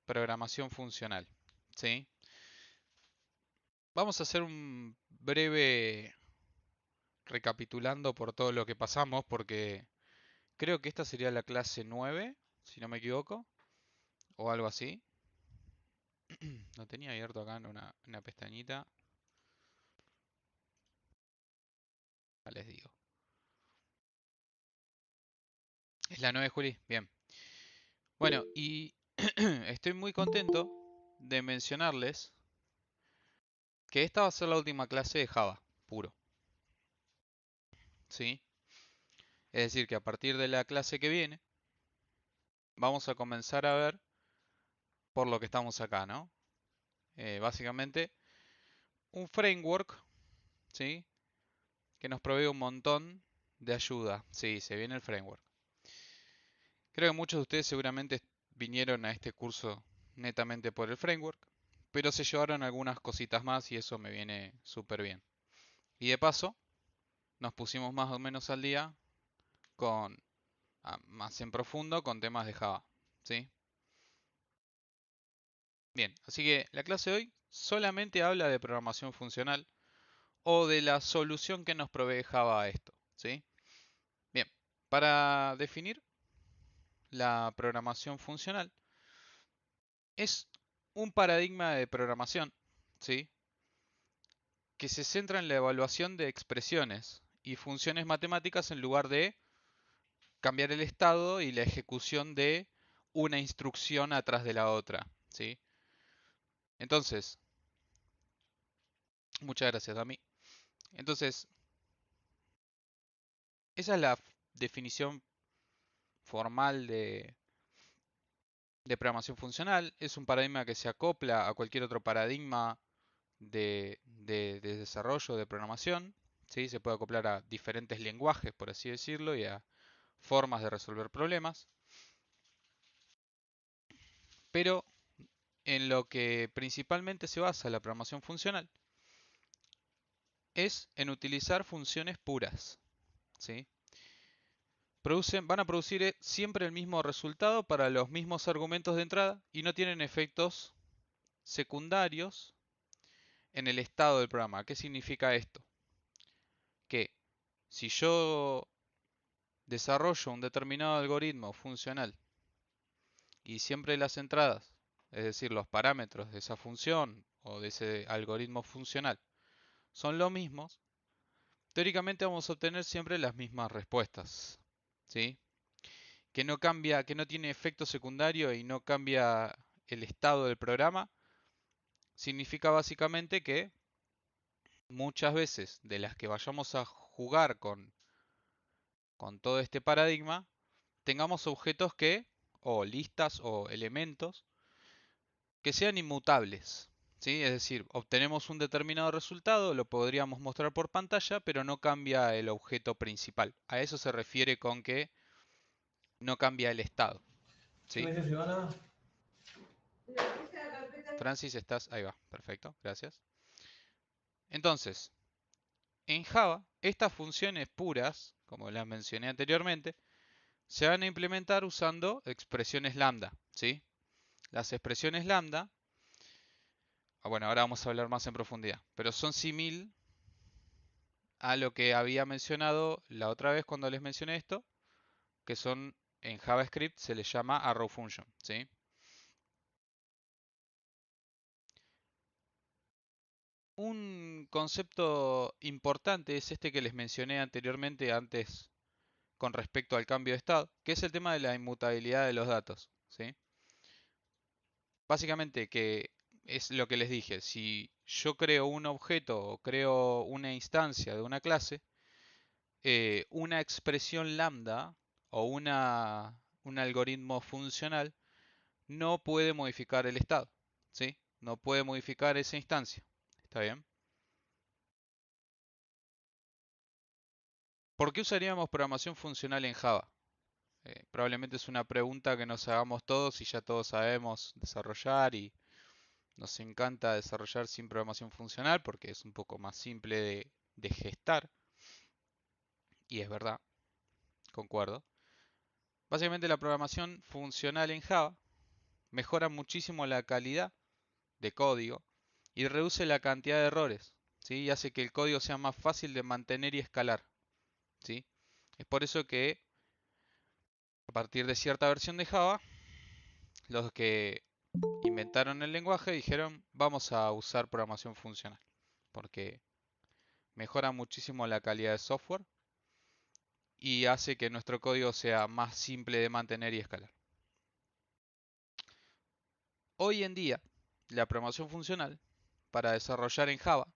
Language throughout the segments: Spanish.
programación funcional, ¿sí? Vamos a hacer un breve recapitulando por todo lo que pasamos, porque creo que esta sería la clase 9, si no me equivoco, o algo así. Lo tenía abierto acá en una pestañita. Ya les digo. Es la 9, Juli. Bien. Bueno, y estoy muy contento de mencionarles que esta va a ser la última clase de Java, puro. ¿Sí? Es decir, que a partir de la clase que viene, vamos a comenzar a ver por lo que estamos acá, ¿no? Básicamente, un framework, ¿sí? Que nos provee un montón de ayuda. Sí, se viene el framework. Creo que muchos de ustedes seguramente vinieron a este curso netamente por el framework, pero se llevaron algunas cositas más y eso me viene súper bien. Y de paso, nos pusimos más o menos al día con más en profundo con temas de Java, ¿sí? Bien, así que la clase de hoy solamente habla de programación funcional o de la solución que nos provee Java a esto, ¿sí? Bien, para definir la programación funcional es un paradigma de programación, ¿sí? Que se centra en la evaluación de expresiones y funciones matemáticas en lugar de cambiar el estado y la ejecución de una instrucción atrás de la otra, ¿sí? Entonces, muchas gracias, Dami. Entonces, esa es la definición formal de programación funcional. Es un paradigma que se acopla a cualquier otro paradigma de desarrollo de programación. ¿Sí? Se puede acoplar a diferentes lenguajes, por así decirlo, y a formas de resolver problemas. Pero en lo que principalmente se basa la programación funcional es en utilizar funciones puras. ¿Sí? Van a producir siempre el mismo resultado para los mismos argumentos de entrada y no tienen efectos secundarios en el estado del programa. ¿Qué significa esto? Que si yo desarrollo un determinado algoritmo funcional y siempre las entradas, es decir, los parámetros de esa función o de ese algoritmo funcional, son los mismos, teóricamente vamos a obtener siempre las mismas respuestas. ¿Sí? Que no cambia, que no tiene efecto secundario y no cambia el estado del programa, significa básicamente que muchas veces de las que vayamos a jugar con todo este paradigma, tengamos objetos que, o listas o elementos, que sean inmutables. ¿Sí? Es decir, obtenemos un determinado resultado, lo podríamos mostrar por pantalla, pero no cambia el objeto principal. A eso se refiere con que no cambia el estado. ¿Qué me ¿Sí? dices, Ivana? Francis, estás... Ahí va, perfecto, gracias. Entonces, en Java, estas funciones puras, como las mencioné anteriormente, se van a implementar usando expresiones lambda, ¿sí? Las expresiones lambda, bueno, ahora vamos a hablar más en profundidad, pero son similar a lo que había mencionado la otra vez cuando les mencioné esto, que son en JavaScript se les llama arrow function, ¿sí? Un concepto importante es este que les mencioné anteriormente antes con respecto al cambio de estado, que es el tema de la inmutabilidad de los datos, ¿sí? Básicamente que es lo que les dije, si yo creo un objeto o creo una instancia de una clase, una expresión lambda o un algoritmo funcional no puede modificar el estado, ¿sí? No puede modificar esa instancia, ¿está bien? ¿Por qué usaríamos programación funcional en Java? Probablemente es una pregunta que nos hagamos todos y ya todos sabemos desarrollar y nos encanta desarrollar sin programación funcional porque es un poco más simple de gestar. Y es verdad, concuerdo. Básicamente la programación funcional en Java mejora muchísimo la calidad de código y reduce la cantidad de errores, ¿sí? Y hace que el código sea más fácil de mantener y escalar, ¿sí? Es por eso que a partir de cierta versión de Java, los que inventaron el lenguaje dijeron vamos a usar programación funcional, porque mejora muchísimo la calidad de software y hace que nuestro código sea más simple de mantener y escalar. Hoy en día, la programación funcional para desarrollar en Java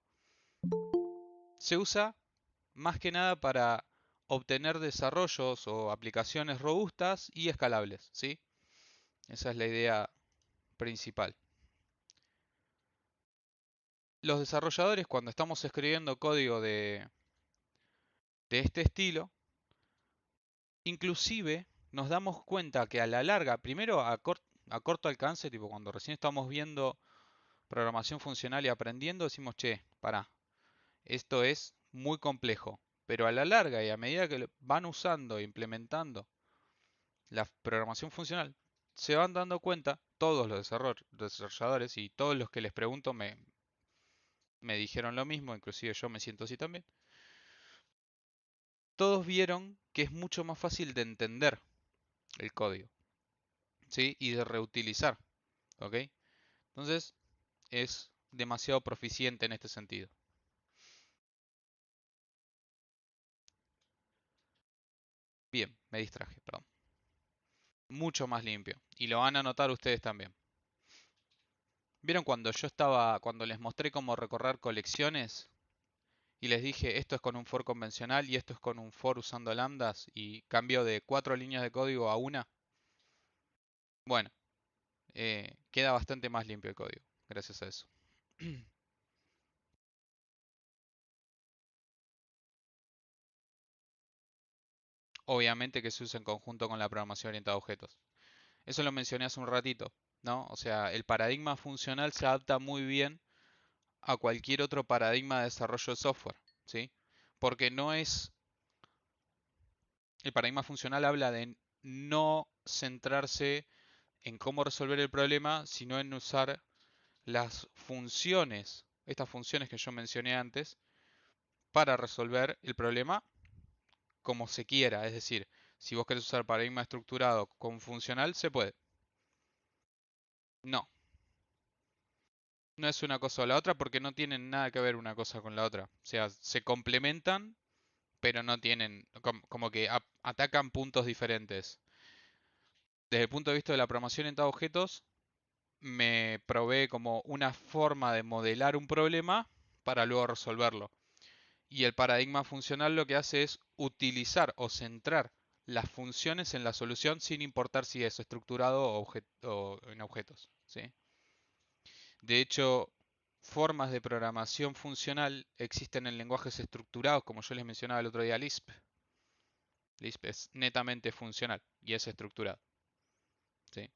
se usa más que nada para obtener desarrollos o aplicaciones robustas y escalables, ¿sí? Esa es la idea principal. Los desarrolladores, cuando estamos escribiendo código de este estilo, inclusive nos damos cuenta que a la larga, primero a corto alcance, tipo cuando recién estamos viendo programación funcional y aprendiendo, decimos, che, pará, esto es muy complejo. Pero a la larga y a medida que van usando e implementando la programación funcional, se van dando cuenta, todos los desarrolladores y todos los que les pregunto me dijeron lo mismo, inclusive yo me siento así también, todos vieron que es mucho más fácil de entender el código, ¿sí? Y de reutilizar, ¿ok? Entonces es demasiado proficiente en este sentido. Bien, me distraje, perdón. Mucho más limpio. Y lo van a notar ustedes también. ¿Vieron cuando les mostré cómo recorrer colecciones? Y les dije, esto es con un for convencional y esto es con un for usando lambdas y cambio de 4 líneas de código a una. Bueno, queda bastante más limpio el código, gracias a eso. Obviamente que se usa en conjunto con la programación orientada a objetos. Eso lo mencioné hace un ratito, ¿no? O sea, el paradigma funcional se adapta muy bien a cualquier otro paradigma de desarrollo de software, ¿sí? Porque no es, el paradigma funcional habla de no centrarse en cómo resolver el problema, sino en usar las funciones, estas funciones que yo mencioné antes, para resolver el problema como se quiera. Es decir, si vos querés usar paradigma estructurado con funcional, se puede. No, no es una cosa o la otra porque no tienen nada que ver una cosa con la otra. O sea, se complementan, pero no tienen, como que atacan puntos diferentes. Desde el punto de vista de la programación orientada a objetos, me provee como una forma de modelar un problema para luego resolverlo. Y el paradigma funcional lo que hace es utilizar o centrar las funciones en la solución sin importar si es estructurado o en objetos, ¿sí? De hecho, formas de programación funcional existen en lenguajes estructurados, como yo les mencionaba el otro día, Lisp. Lisp es netamente funcional y es estructurado, ¿sí?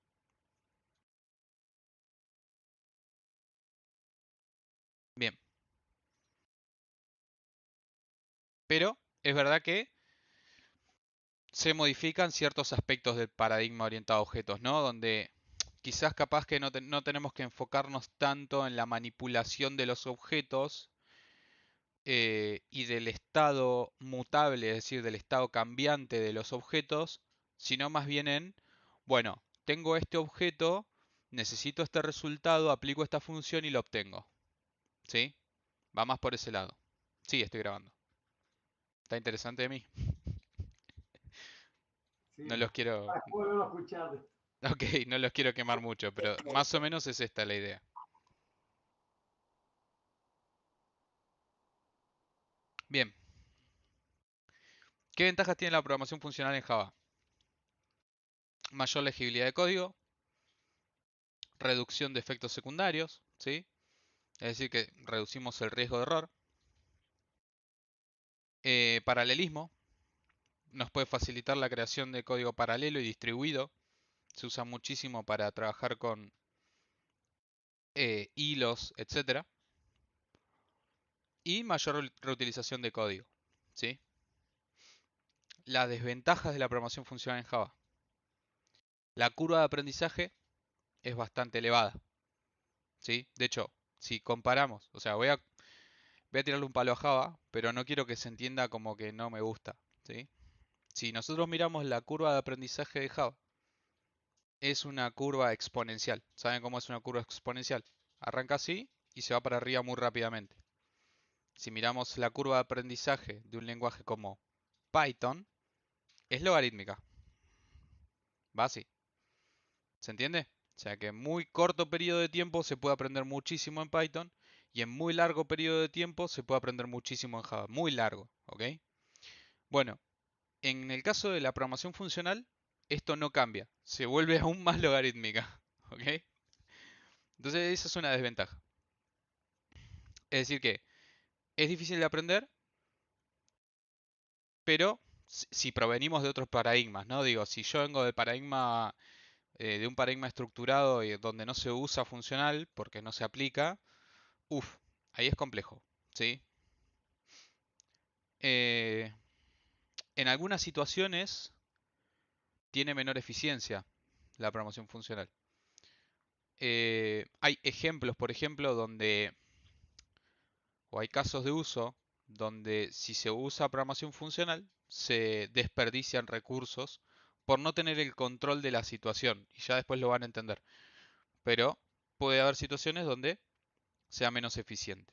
Bien, pero es verdad que se modifican ciertos aspectos del paradigma orientado a objetos, ¿no? Donde quizás capaz que no tenemos que enfocarnos tanto en la manipulación de los objetos y del estado mutable, es decir, del estado cambiante de los objetos, sino más bien en, bueno, tengo este objeto, necesito este resultado, aplico esta función y lo obtengo. ¿Sí? Va más por ese lado. Sí, estoy grabando. Está interesante de mí. Sí, No los quiero... para poderlo escuchar. Ok, no los quiero quemar mucho, pero más o menos es esta la idea. Bien, ¿qué ventajas tiene la programación funcional en Java? Mayor legibilidad de código, reducción de efectos secundarios, ¿sí? Es decir, que reducimos el riesgo de error. Paralelismo, nos puede facilitar la creación de código paralelo y distribuido. Se usa muchísimo para trabajar con hilos, etcétera. Y mayor reutilización de código, ¿sí? Las desventajas de la programación funcional en Java. La curva de aprendizaje es bastante elevada, ¿sí? De hecho, si comparamos, o sea, voy a tirarle un palo a Java, pero no quiero que se entienda como que no me gusta, ¿sí? Si nosotros miramos la curva de aprendizaje de Java, es una curva exponencial. ¿Saben cómo es una curva exponencial? Arranca así y se va para arriba muy rápidamente. Si miramos la curva de aprendizaje de un lenguaje como Python, es logarítmica. Va así. ¿Se entiende? O sea que en muy corto periodo de tiempo se puede aprender muchísimo en Python y en muy largo periodo de tiempo se puede aprender muchísimo en Java. Muy largo, ¿ok? Bueno, en el caso de la programación funcional, esto no cambia. Se vuelve aún más logarítmica, ¿ok? Entonces esa es una desventaja. Es decir que es difícil de aprender, pero si provenimos de otros paradigmas, ¿no? Digo, si yo vengo del paradigma, de un paradigma estructurado y donde no se usa funcional porque no se aplica, uff, ahí es complejo, ¿sí? Eh, en algunas situaciones tiene menor eficiencia la programación funcional. Hay ejemplos, por ejemplo, o hay casos de uso donde si se usa programación funcional se desperdician recursos por no tener el control de la situación y ya después lo van a entender. Pero puede haber situaciones donde sea menos eficiente.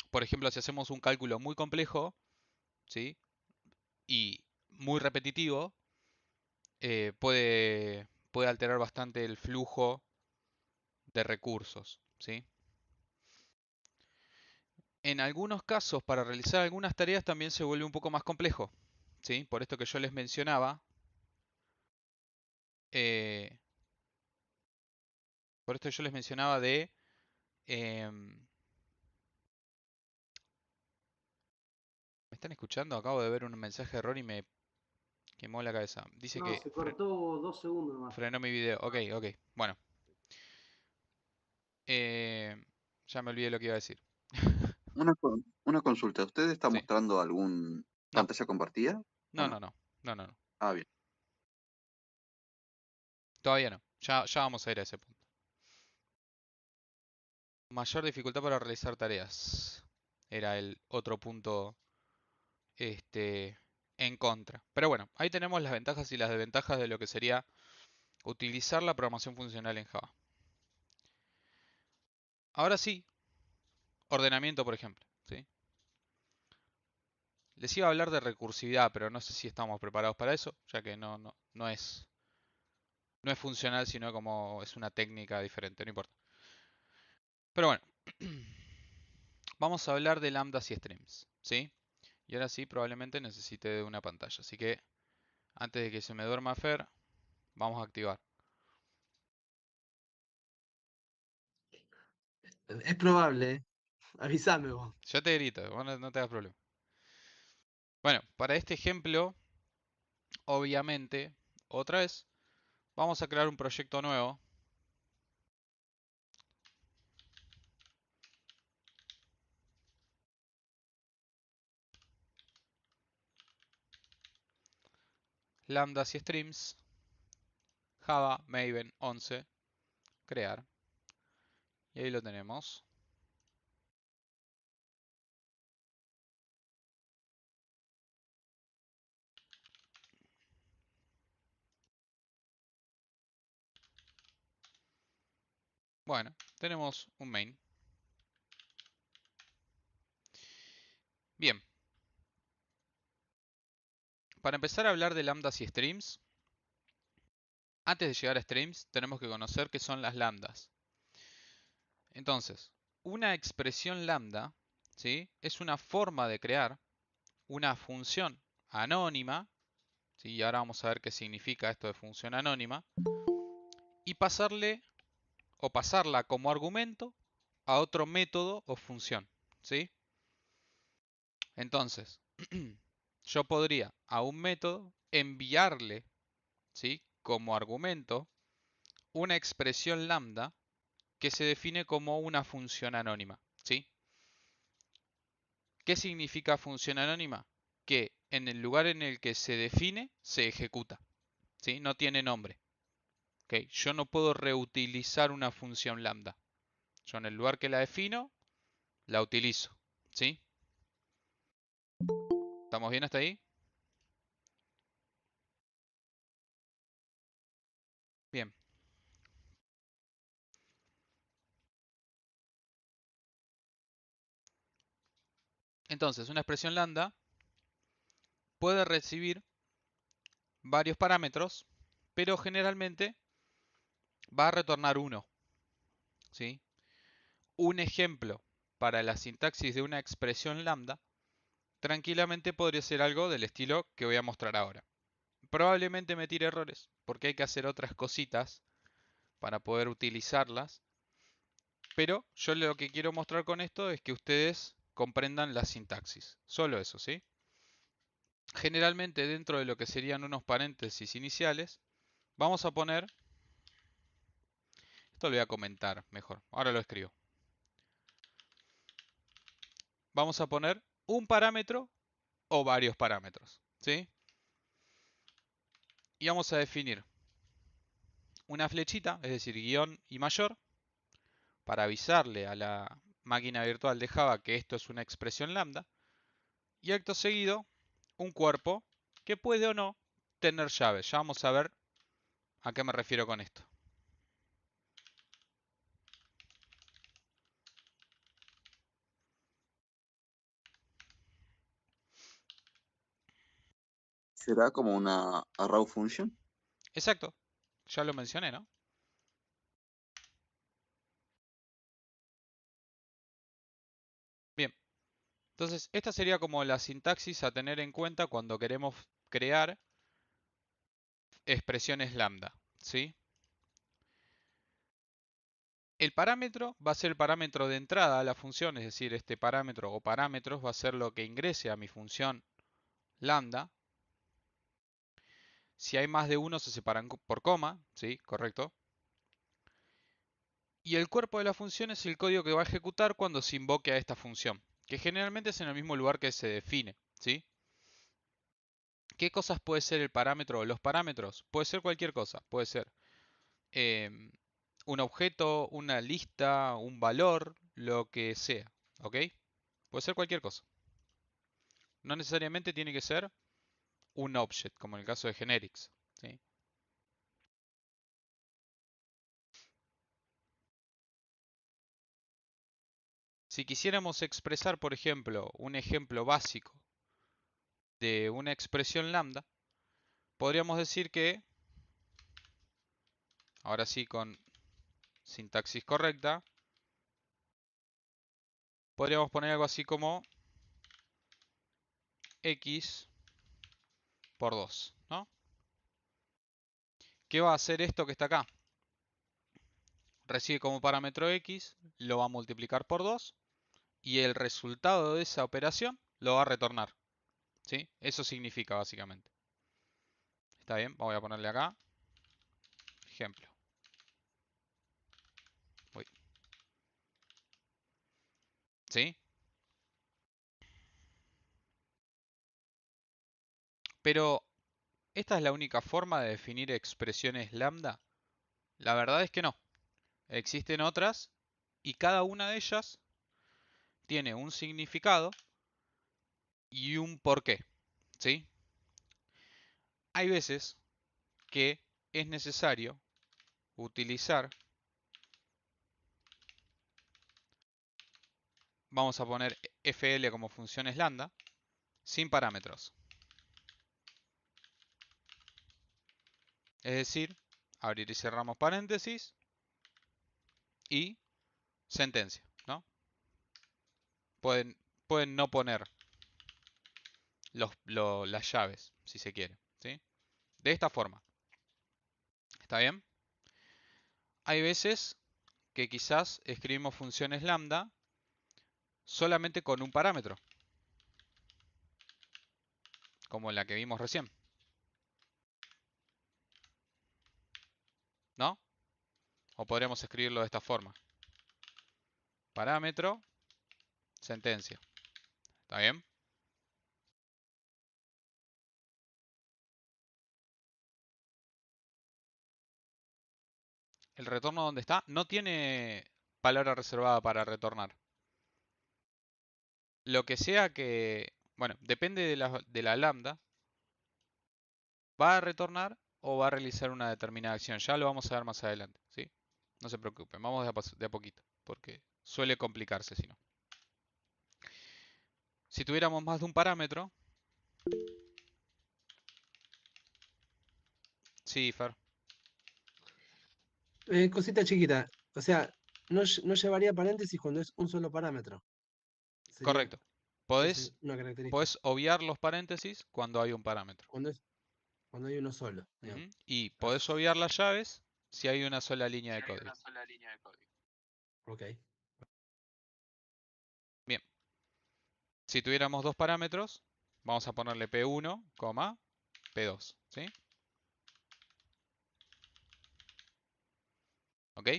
Por ejemplo, si hacemos un cálculo muy complejo, ¿sí? Y muy repetitivo, puede alterar bastante el flujo de recursos, ¿sí? En algunos casos, para realizar algunas tareas también se vuelve un poco más complejo, ¿sí? Por esto que yo les mencionaba, eh, por esto yo les mencionaba de, ¿me están escuchando? Acabo de ver un mensaje de error y me quemó la cabeza. Dice No, que se cortó 2 segundos nomás. frenó mi video. Ok, ok. Bueno, eh, ya me olvidé lo que iba a decir. Una consulta, ¿usted está Sí. mostrando algún No, pantalla compartida o no, no, no? no, no, no, no. Ah, bien. Todavía no. Ya vamos a ir a ese punto. Mayor dificultad para realizar tareas. Era el otro punto, este, en contra. Pero bueno, ahí tenemos las ventajas y las desventajas de lo que sería utilizar la programación funcional en Java. Ahora sí, ordenamiento, por ejemplo, ¿sí? Les iba a hablar de recursividad, pero no sé si estamos preparados para eso, ya que no es funcional, sino como es una técnica diferente, no importa. Pero bueno, vamos a hablar de lambdas y streams, ¿sí? Y ahora sí, probablemente necesite de una pantalla, así que antes de que se me duerma Fer, vamos a activar. Es probable, ¿eh? Avísame vos. Yo te grito, vos no te hagas problema. Bueno, para este ejemplo, obviamente, otra vez, vamos a crear un proyecto nuevo. Lambdas y streams, Java Maven 11, crear. Y ahí lo tenemos. Bueno, tenemos un main. Bien, para empezar a hablar de lambdas y streams, antes de llegar a streams, tenemos que conocer qué son las lambdas. Entonces, una expresión lambda, ¿sí? Es una forma de crear una función anónima, ¿sí? Y ahora vamos a ver qué significa esto de función anónima, y pasarla como argumento a otro método o función, ¿sí? Entonces, yo podría a un método enviarle, ¿sí? Como argumento una expresión lambda que se define como una función anónima, ¿sí? ¿Qué significa función anónima? Que en el lugar en el que se define, se ejecuta, ¿sí? No tiene nombre. ¿Ok? Yo no puedo reutilizar una función lambda. Yo en el lugar que la defino, la utilizo. ¿Sí? ¿Estamos bien hasta ahí? Bien. Entonces, una expresión lambda puede recibir varios parámetros, pero generalmente va a retornar uno. ¿Sí? Un ejemplo para la sintaxis de una expresión lambda tranquilamente podría ser algo del estilo que voy a mostrar ahora. Probablemente me tire errores porque hay que hacer otras cositas para poder utilizarlas, pero yo lo que quiero mostrar con esto es que ustedes comprendan la sintaxis. Solo eso, ¿sí? Generalmente dentro de lo que serían unos paréntesis iniciales, vamos a poner, esto lo voy a comentar mejor, ahora lo escribo. Vamos a poner un parámetro o varios parámetros, ¿sí? Y vamos a definir una flechita, es decir, guión y mayor, para avisarle a la máquina virtual de Java que esto es una expresión lambda. Y acto seguido, un cuerpo que puede o no tener llaves. Ya vamos a ver a qué me refiero con esto. ¿Será como una arrow function? Exacto, ya lo mencioné, ¿no? Bien, entonces esta sería como la sintaxis a tener en cuenta cuando queremos crear expresiones lambda, ¿sí? El parámetro va a ser el parámetro de entrada a la función, es decir, este parámetro o parámetros va a ser lo que ingrese a mi función lambda. Si hay más de uno se separan por coma, ¿sí? Correcto. Y el cuerpo de la función es el código que va a ejecutar cuando se invoque a esta función, que generalmente es en el mismo lugar que se define, ¿sí? ¿Qué cosas puede ser el parámetro o los parámetros? Puede ser cualquier cosa, puede ser un objeto, una lista, un valor, lo que sea, ¿ok? Puede ser cualquier cosa. No necesariamente tiene que ser un object, como en el caso de generics, ¿sí? Si quisiéramos expresar, por ejemplo, un ejemplo básico de una expresión lambda, podríamos decir que, ahora sí con sintaxis correcta, podríamos poner algo así como x por 2, ¿no? ¿Qué va a hacer esto que está acá? Recibe como parámetro x, lo va a multiplicar por 2 y el resultado de esa operación lo va a retornar, ¿sí? Eso significa básicamente. ¿Está bien? Voy a ponerle acá, ejemplo. Uy. ¿Sí? Pero, ¿esta es la única forma de definir expresiones lambda? La verdad es que no. Existen otras y cada una de ellas tiene un significado y un porqué, ¿sí? Hay veces que es necesario utilizar, vamos a poner FL como funciones lambda, sin parámetros. Es decir, abrir y cerramos paréntesis y sentencia, ¿no? Pueden, pueden no poner las llaves, si se quiere, ¿sí? De esta forma. ¿Está bien? Hay veces que quizás escribimos funciones lambda solamente con un parámetro, como la que vimos recién, ¿no? O podríamos escribirlo de esta forma. Parámetro, sentencia. ¿Está bien? el retorno donde está no tiene palabra reservada para retornar. Lo que sea que, bueno, depende de la lambda, va a retornar o va a realizar una determinada acción. Ya lo vamos a ver más adelante, ¿sí? No se preocupen, vamos de a poquito, porque suele complicarse si no. Si tuviéramos más de un parámetro, sí, Fer, Cosita chiquita. O sea, no llevaría paréntesis cuando es un solo parámetro. Sería correcto. Podés, una característica. podés obviar los paréntesis cuando hay un parámetro. Cuando hay uno solo, digamos. Ujú. Y podés obviar las llaves si hay una sola línea de código. Ok. Bien, si tuviéramos dos parámetros, vamos a ponerle P1, P2, ¿sí? ¿Ok?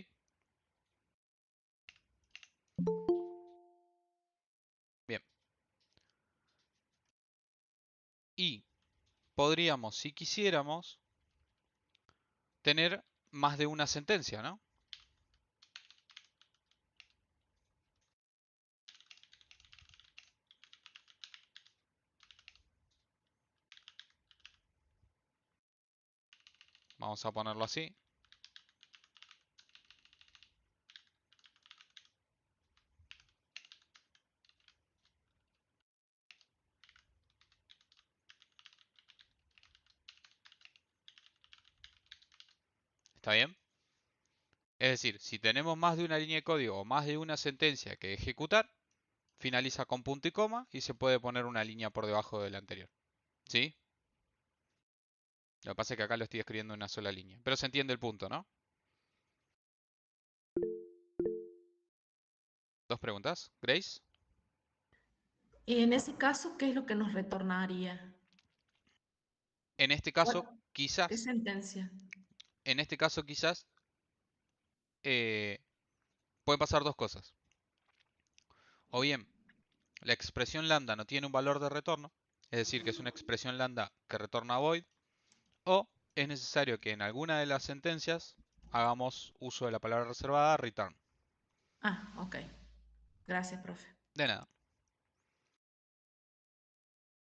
Bien. Y podríamos, si quisiéramos, tener más de una sentencia, ¿no? Vamos a ponerlo así. ¿Está bien? Es decir, si tenemos más de una línea de código o más de una sentencia que ejecutar, finaliza con punto y coma y se puede poner una línea por debajo de la anterior. ¿Sí? Lo que pasa es que acá lo estoy escribiendo en una sola línea. Pero se entiende el punto, ¿no? ¿Dos preguntas? ¿Grace? Y en ese caso, ¿qué es lo que nos retornaría? En este caso, ¿Cuál- ¿Qué quizás, sentencia? en este caso quizás, eh, pueden pasar dos cosas. O bien, la expresión lambda no tiene un valor de retorno, es decir, que es una expresión lambda que retorna void, o es necesario que en alguna de las sentencias hagamos uso de la palabra reservada return. Ah, ok. Gracias, profe. De nada.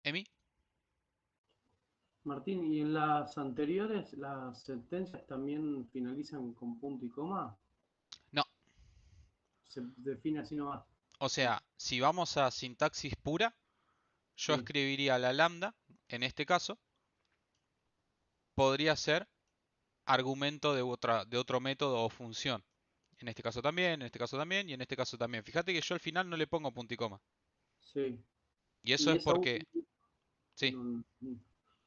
¿Emi? Martín, ¿y en las anteriores las sentencias también finalizan con punto y coma? No. Se define así nomás. O sea, si vamos a sintaxis pura, yo Sí, escribiría la lambda, en este caso, podría ser argumento de otro método o función. En este caso también, en este caso también y en este caso también. Fíjate que yo al final no le pongo punto y coma. sí. Y eso Y es esa, porque, sí,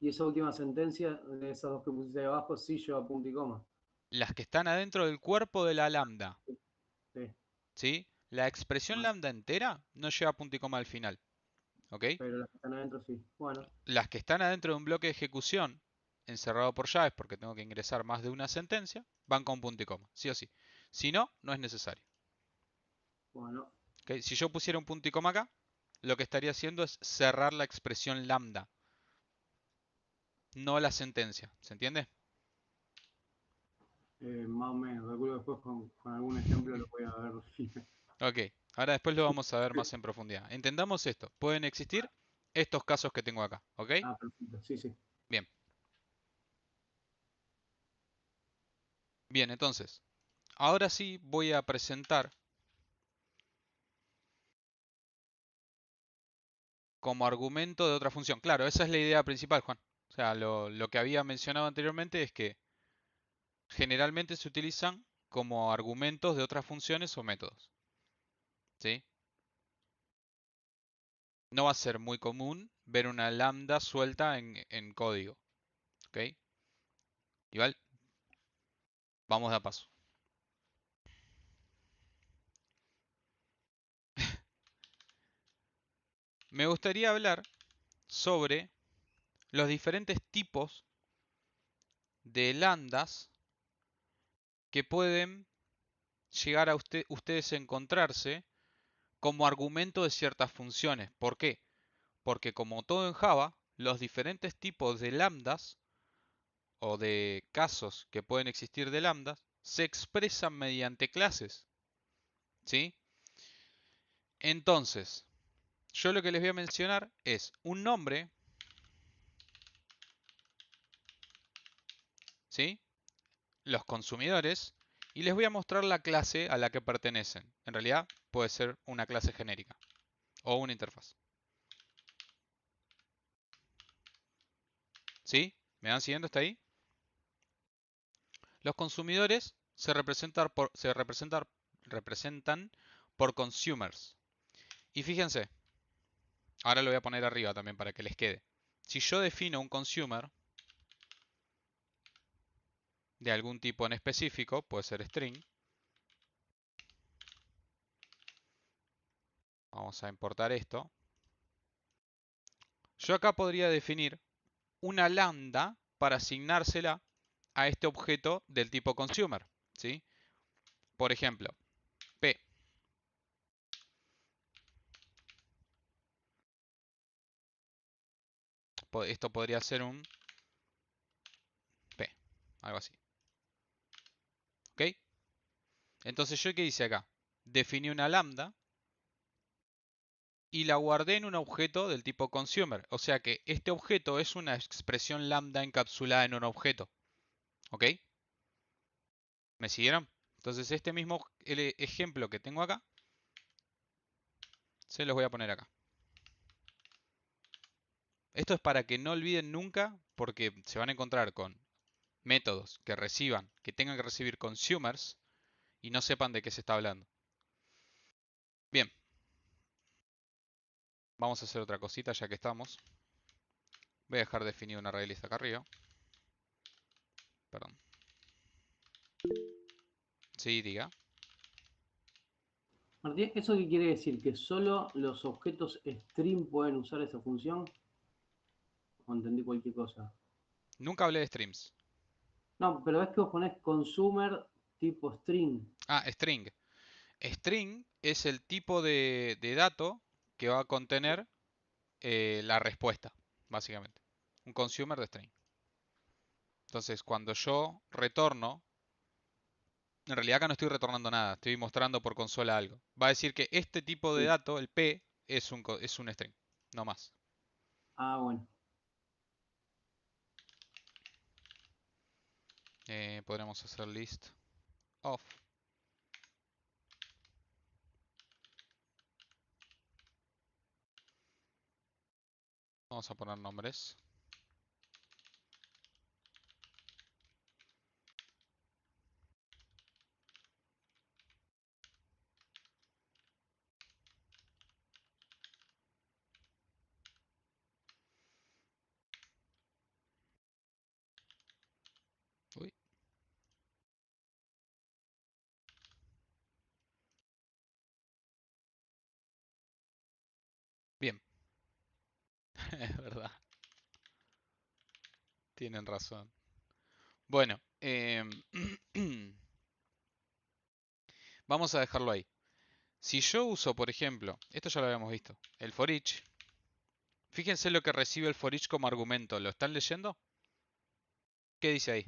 y esa última sentencia, de esas dos que pusiste ahí abajo, sí lleva punto y coma. las que están adentro del cuerpo de la lambda, Sí, ¿sí? La expresión bueno, lambda entera no lleva punto y coma al final, ¿ok? pero las que están adentro sí. Bueno, Las que están adentro de un bloque de ejecución encerrado por llaves porque tengo que ingresar más de una sentencia, van con punto y coma, sí o sí. Si no, no es necesario. bueno, ¿Ok? Si yo pusiera un punto y coma acá, lo que estaría haciendo es cerrar la expresión lambda, no la sentencia. ¿Se entiende? más o menos. Calculo que después con algún ejemplo lo voy a ver. Ok, ahora después lo vamos a ver más en profundidad. Entendamos esto, pueden existir estos casos que tengo acá, ¿ok? Ah, perfecto, sí, sí. Bien, bien, entonces, ahora sí voy a presentar como argumento de otra función. Claro, esa es la idea principal, Juan. O sea, lo que había mencionado anteriormente es que generalmente se utilizan como argumentos de otras funciones o métodos. ¿Sí? No va a ser muy común ver una lambda suelta en código. ¿Ok? Igual, vamos de a paso. Me gustaría hablar sobre los diferentes tipos de lambdas que pueden llegar a ustedes a encontrarse como argumento de ciertas funciones. ¿Por qué? Porque como todo en Java, los diferentes tipos de lambdas o de casos que pueden existir de lambdas se expresan mediante clases. ¿Sí? Entonces, yo lo que les voy a mencionar es un nombre, ¿sí? Los consumidores, y les voy a mostrar la clase a la que pertenecen. En realidad puede ser una clase genérica o una interfaz. ¿Sí? ¿Me van siguiendo hasta ahí? Los consumidores representan por consumers. Y fíjense, ahora lo voy a poner arriba también para que les quede. Si yo defino un consumer de algún tipo en específico, puede ser string. Vamos a importar esto. Yo acá podría definir una lambda para asignársela a este objeto del tipo consumer. ¿Sí? Por ejemplo, P. Esto podría ser un P, algo así. ¿Ok? Entonces, ¿yo qué hice acá? Definí una lambda y la guardé en un objeto del tipo consumer. O sea que este objeto es una expresión lambda encapsulada en un objeto. ¿Ok? ¿Me siguieron? Entonces, este mismo ejemplo que tengo acá, se los voy a poner acá. Esto es para que no olviden nunca, porque se van a encontrar con métodos que tengan que recibir consumers y no sepan de qué se está hablando. Bien, vamos a hacer otra cosita ya que estamos. Voy a dejar definido una array list acá arriba. Perdón. Sí, diga. Martín, ¿eso qué quiere decir? ¿Que solo los objetos string pueden usar esa función? ¿O entendí cualquier cosa? Nunca hablé de streams. No, pero es que vos ponés consumer tipo string. Ah, string. String es el tipo de dato que va a contener la respuesta, básicamente. Un consumer de string. Entonces, cuando yo retorno, en realidad acá no estoy retornando nada, estoy mostrando por consola algo. Va a decir que este tipo de Sí. dato, el P, es un string, no más. Ah, bueno. Podremos hacer list of. Vamos a poner nombres. Uy. Bien. Es verdad. Tienen razón. Bueno, vamos a dejarlo ahí. Si yo uso, por ejemplo, esto ya lo habíamos visto, el for each. Fíjense lo que recibe el for each como argumento. ¿Lo están leyendo? ¿Qué dice ahí?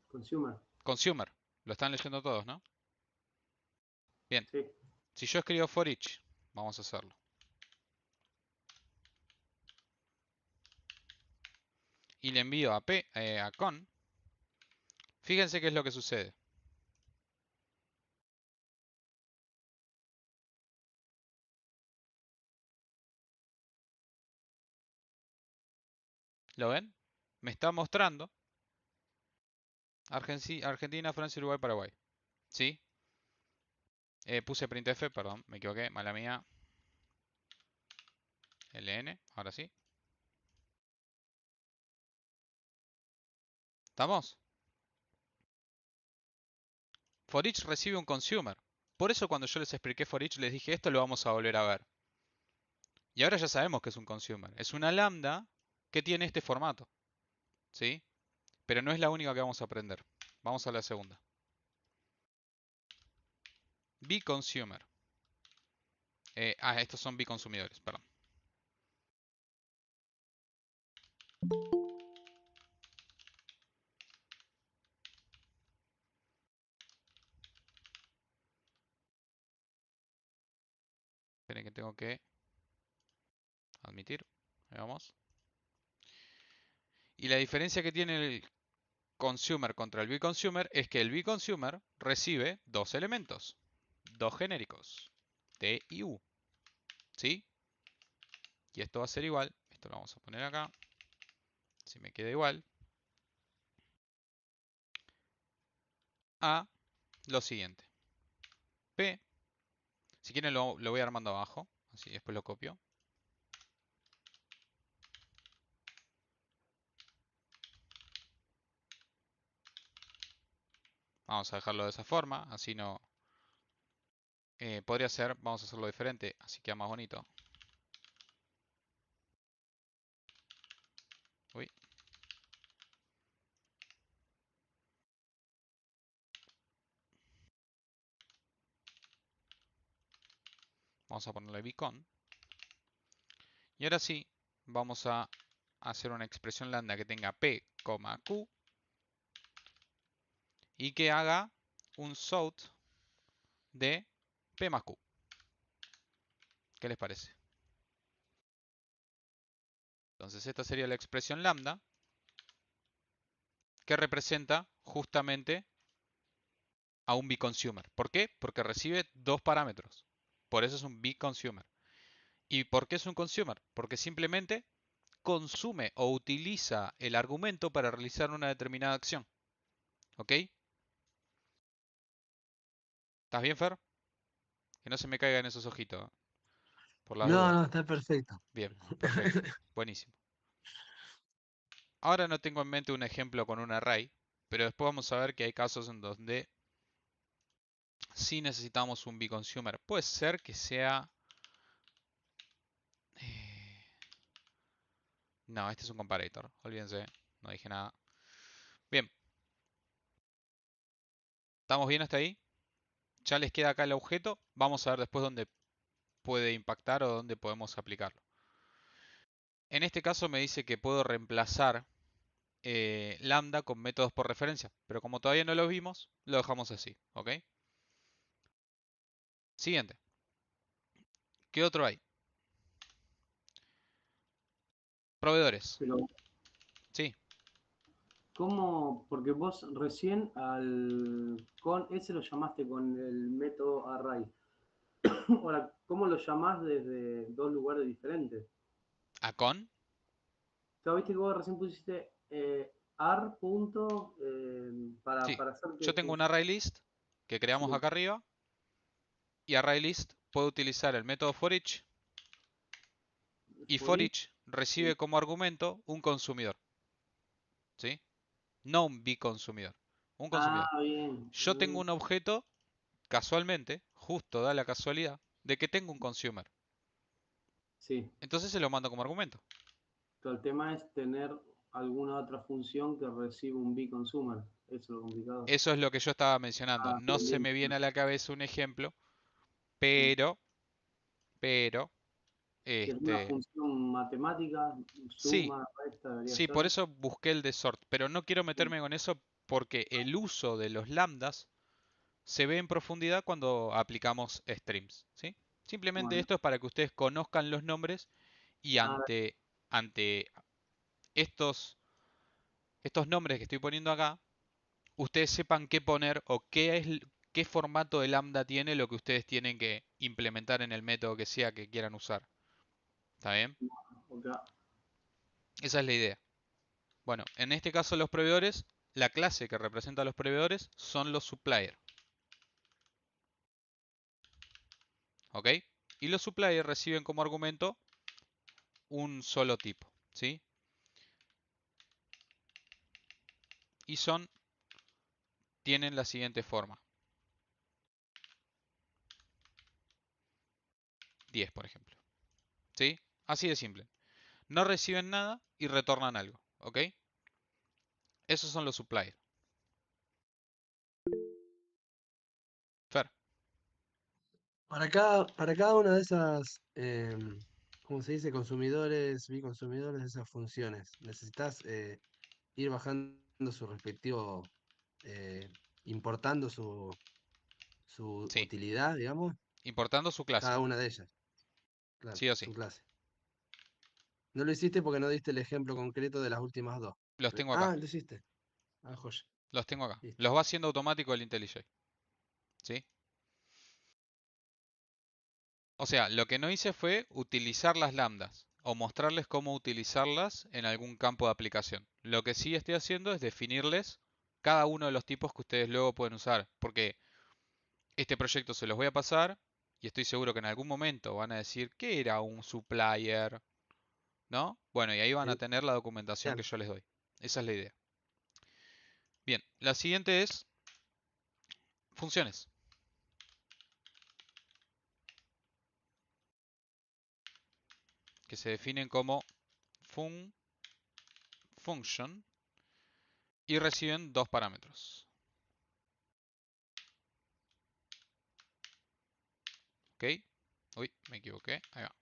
Consumer. Consumer. Lo están leyendo todos, ¿no? Bien. Sí. Si yo escribo for each, vamos a hacerlo. Y le envío a con. Fíjense qué es lo que sucede. ¿Lo ven? Me está mostrando Argentina, Francia, Uruguay, Paraguay. ¿Sí? Puse printf, perdón, me equivoqué, mala mía. LN, ahora sí. ¿Estamos? For each recibe un consumer. Por eso cuando yo les expliqué for each les dije esto lo vamos a volver a ver. Y ahora ya sabemos que es un consumer. Es una lambda que tiene este formato. ¿Sí? Pero no es la única que vamos a aprender. Vamos a la segunda. BConsumer. Estos son biconsumidores, perdón. tengo que admitir. Ahí vamos. Y la diferencia que tiene el consumer contra el bConsumer es que el bConsumer recibe dos elementos, dos genéricos, T y U. ¿Sí? Y esto va a ser igual. Esto lo vamos a poner acá. Si me queda igual. A lo siguiente. P. Si quieren lo voy armando abajo. Así después lo copio. Vamos a dejarlo de esa forma. Así no... podría ser, vamos a hacerlo diferente. Así queda más bonito. Uy. Vamos a ponerle beacon. Y ahora sí, vamos a hacer una expresión lambda que tenga P, Q y que haga un sought de P más Q. ¿Qué les parece? Entonces esta sería la expresión lambda que representa justamente a un bConsumer. ¿Por qué? Porque recibe dos parámetros. Por eso es un bConsumer. ¿Y por qué es un consumer? Porque simplemente consume o utiliza el argumento para realizar una determinada acción. ¿Ok? ¿Estás bien, Fer? Que no se me caigan esos ojitos, por las No, dudas. no, está perfecto. Bien, perfecto. Buenísimo. Ahora no tengo en mente un ejemplo con un array, pero después vamos a ver que hay casos en donde sí necesitamos un bConsumer. Puede ser que sea... No, este es un comparator. Olvídense, no dije nada. Bien. ¿Estamos bien hasta ahí? Ya les queda acá el objeto. Vamos a ver después dónde puede impactar o dónde podemos aplicarlo. En este caso me dice que puedo reemplazar lambda con métodos por referencia, pero como todavía no los vimos, lo dejamos así, ¿ok? Siguiente. ¿Qué otro hay? Proveedores. Pero, Sí, ¿cómo? Porque vos recién ese lo llamaste con el método array. Ahora, ¿cómo lo llamás desde dos lugares diferentes? a con. Claro, viste que vos recién pusiste ar punto Sí, para hacer que yo tengo un array list que creamos sí, acá arriba y array list puedo utilizar el método forEach y for each, forEach recibe como argumento un consumidor, ¿sí? No un bConsumidor, un ah, consumidor. bien. Yo tengo un objeto, casualmente, justo da la casualidad, de que tengo un consumer. Sí, Entonces se lo mando como argumento. todo el tema es tener alguna otra función que reciba un bConsumer. Eso es lo complicado. Eso es lo que yo estaba mencionando. Ah, No bien, se bien. me viene a la cabeza un ejemplo, Mm. pero, Que es una este, función matemática, sí, suma, resta, debería sí, ser. por eso busqué el de sort, pero no quiero Sí. meterme con eso porque el uso de los lambdas se ve en profundidad cuando aplicamos streams, ¿sí? Simplemente Bueno, esto es para que ustedes conozcan los nombres y ah, ante estos nombres que estoy poniendo acá, ustedes sepan qué poner o qué formato de lambda tiene lo que ustedes tienen que implementar en el método que sea que quieran usar. ¿Está bien? ok. Esa es la idea. Bueno, en este caso los proveedores, la clase que representa a los proveedores son los suppliers. ¿Ok? Y los suppliers reciben como argumento un solo tipo. ¿Sí? Y tienen la siguiente forma. 10, por ejemplo. ¿Sí? Así de simple. No reciben nada y retornan algo. ¿Ok? Esos son los suppliers. Fer. Para cada una de esas, ¿cómo se dice? Consumidores, biconsumidores de esas funciones, necesitas ir bajando su respectivo, eh, importando su Sí. utilidad, digamos, Importando su clase. cada una de ellas. Claro, Sí o sí. su clase. No lo hiciste porque no diste el ejemplo concreto de las últimas dos. Los tengo acá. Lo hiciste. Ah, joya. Los tengo acá. Listo. Los va haciendo automático el IntelliJ. ¿Sí? O sea, lo que no hice fue utilizar las lambdas o mostrarles cómo utilizarlas en algún campo de aplicación. Lo que sí estoy haciendo es definirles cada uno de los tipos que ustedes luego pueden usar. Porque este proyecto se los voy a pasar y estoy seguro que en algún momento van a decir qué era un supplier, ¿no? Bueno, y ahí van a tener la documentación que Genial. yo les doy. Esa es la idea. Bien, la siguiente es funciones. Que se definen como function y reciben dos parámetros. ¿Ok? Uy, me equivoqué. Ahí va.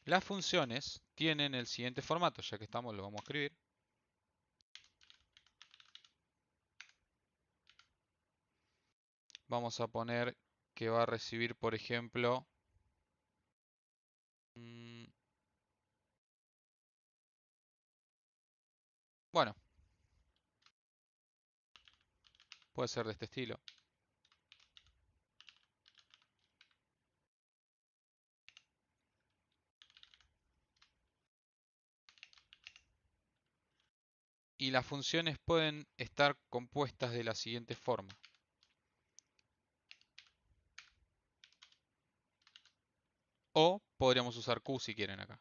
Las funciones tienen el siguiente formato, ya que estamos, lo vamos a escribir. Vamos a poner que va a recibir, por ejemplo, bueno, puede ser de este estilo. Y las funciones pueden estar compuestas de la siguiente forma. O podríamos usar Q si quieren acá.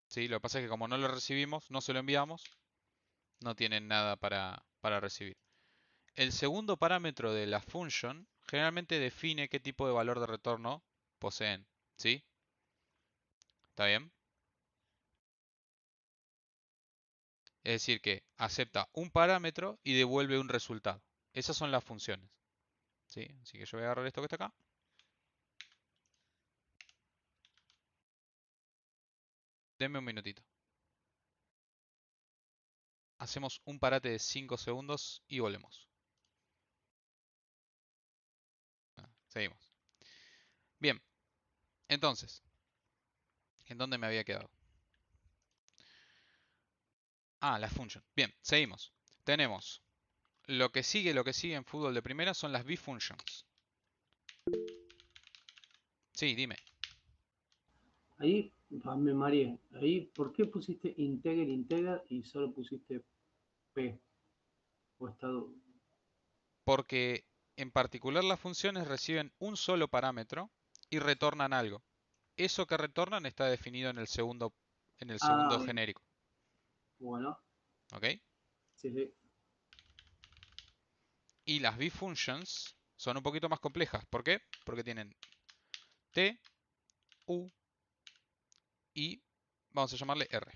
¿Sí? Lo que pasa es que como no lo recibimos, no se lo enviamos, no tienen nada para recibir. El segundo parámetro de la function generalmente define qué tipo de valor de retorno poseen. ¿Sí? ¿Está bien? Es decir, que acepta un parámetro y devuelve un resultado. Esas son las funciones. ¿Sí? Así que yo voy a agarrar esto que está acá. Denme un minutito. Hacemos un parate de 5 segundos y volvemos. Seguimos. Bien, entonces, ¿en dónde me había quedado? Ah, la function. Bien, seguimos. Tenemos lo que sigue en fútbol de primera son las B-functions. Sí, dime. Ahí me mareé. Ahí, ¿por qué pusiste integer y solo pusiste P? O estado. Porque en particular las funciones reciben un solo parámetro y retornan algo. Eso que retornan está definido en el Ah, segundo bien. genérico. Bueno, ¿Ok? sí, sí. Y las B-functions son un poquito más complejas. ¿Por qué? Porque tienen T, U y vamos a llamarle R.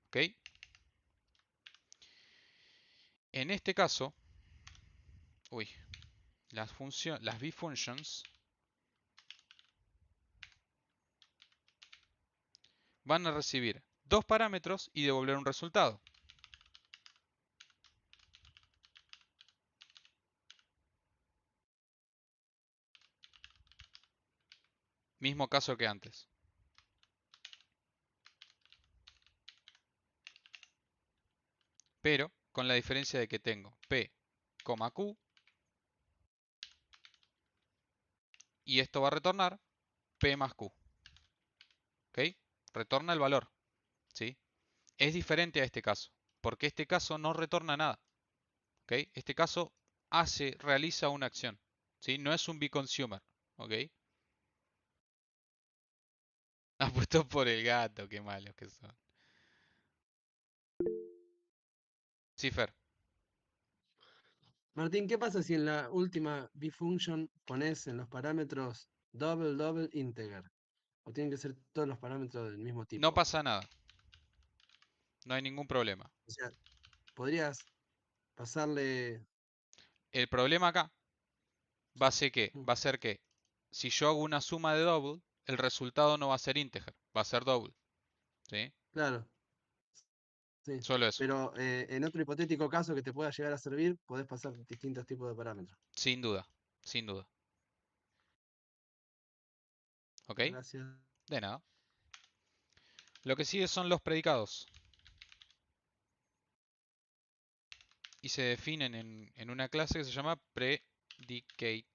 ¿Ok? En este caso, uy, las B-functions van a recibir dos parámetros y devolver un resultado. Mismo caso que antes. Pero con la diferencia de que tengo P, Q y esto va a retornar P más Q. ¿Ok? Retorna el valor. ¿Sí? Es diferente a este caso, porque este caso no retorna nada. ¿Ok? Este caso realiza una acción. ¿Sí? No es un B-consumer. ¿Ok? Apostó por el gato, qué malos que son. Sí, Fer. Martín, ¿qué pasa si en la última bfunction pones en los parámetros double integer? ¿O tienen que ser todos los parámetros del mismo No tipo? pasa nada. No hay ningún problema. O sea, podrías pasarle. El problema acá va a Mm, ser que si yo hago una suma de double, el resultado no va a ser integer, va a ser double. ¿Sí? claro, sí. Solo eso. Pero en otro hipotético caso que te pueda llegar a servir, podés pasar distintos tipos de parámetros. Sin duda. Sin duda. ¿Ok? Gracias. De nada. Lo que sigue son los predicados. Y se definen en una clase que se llama predicate.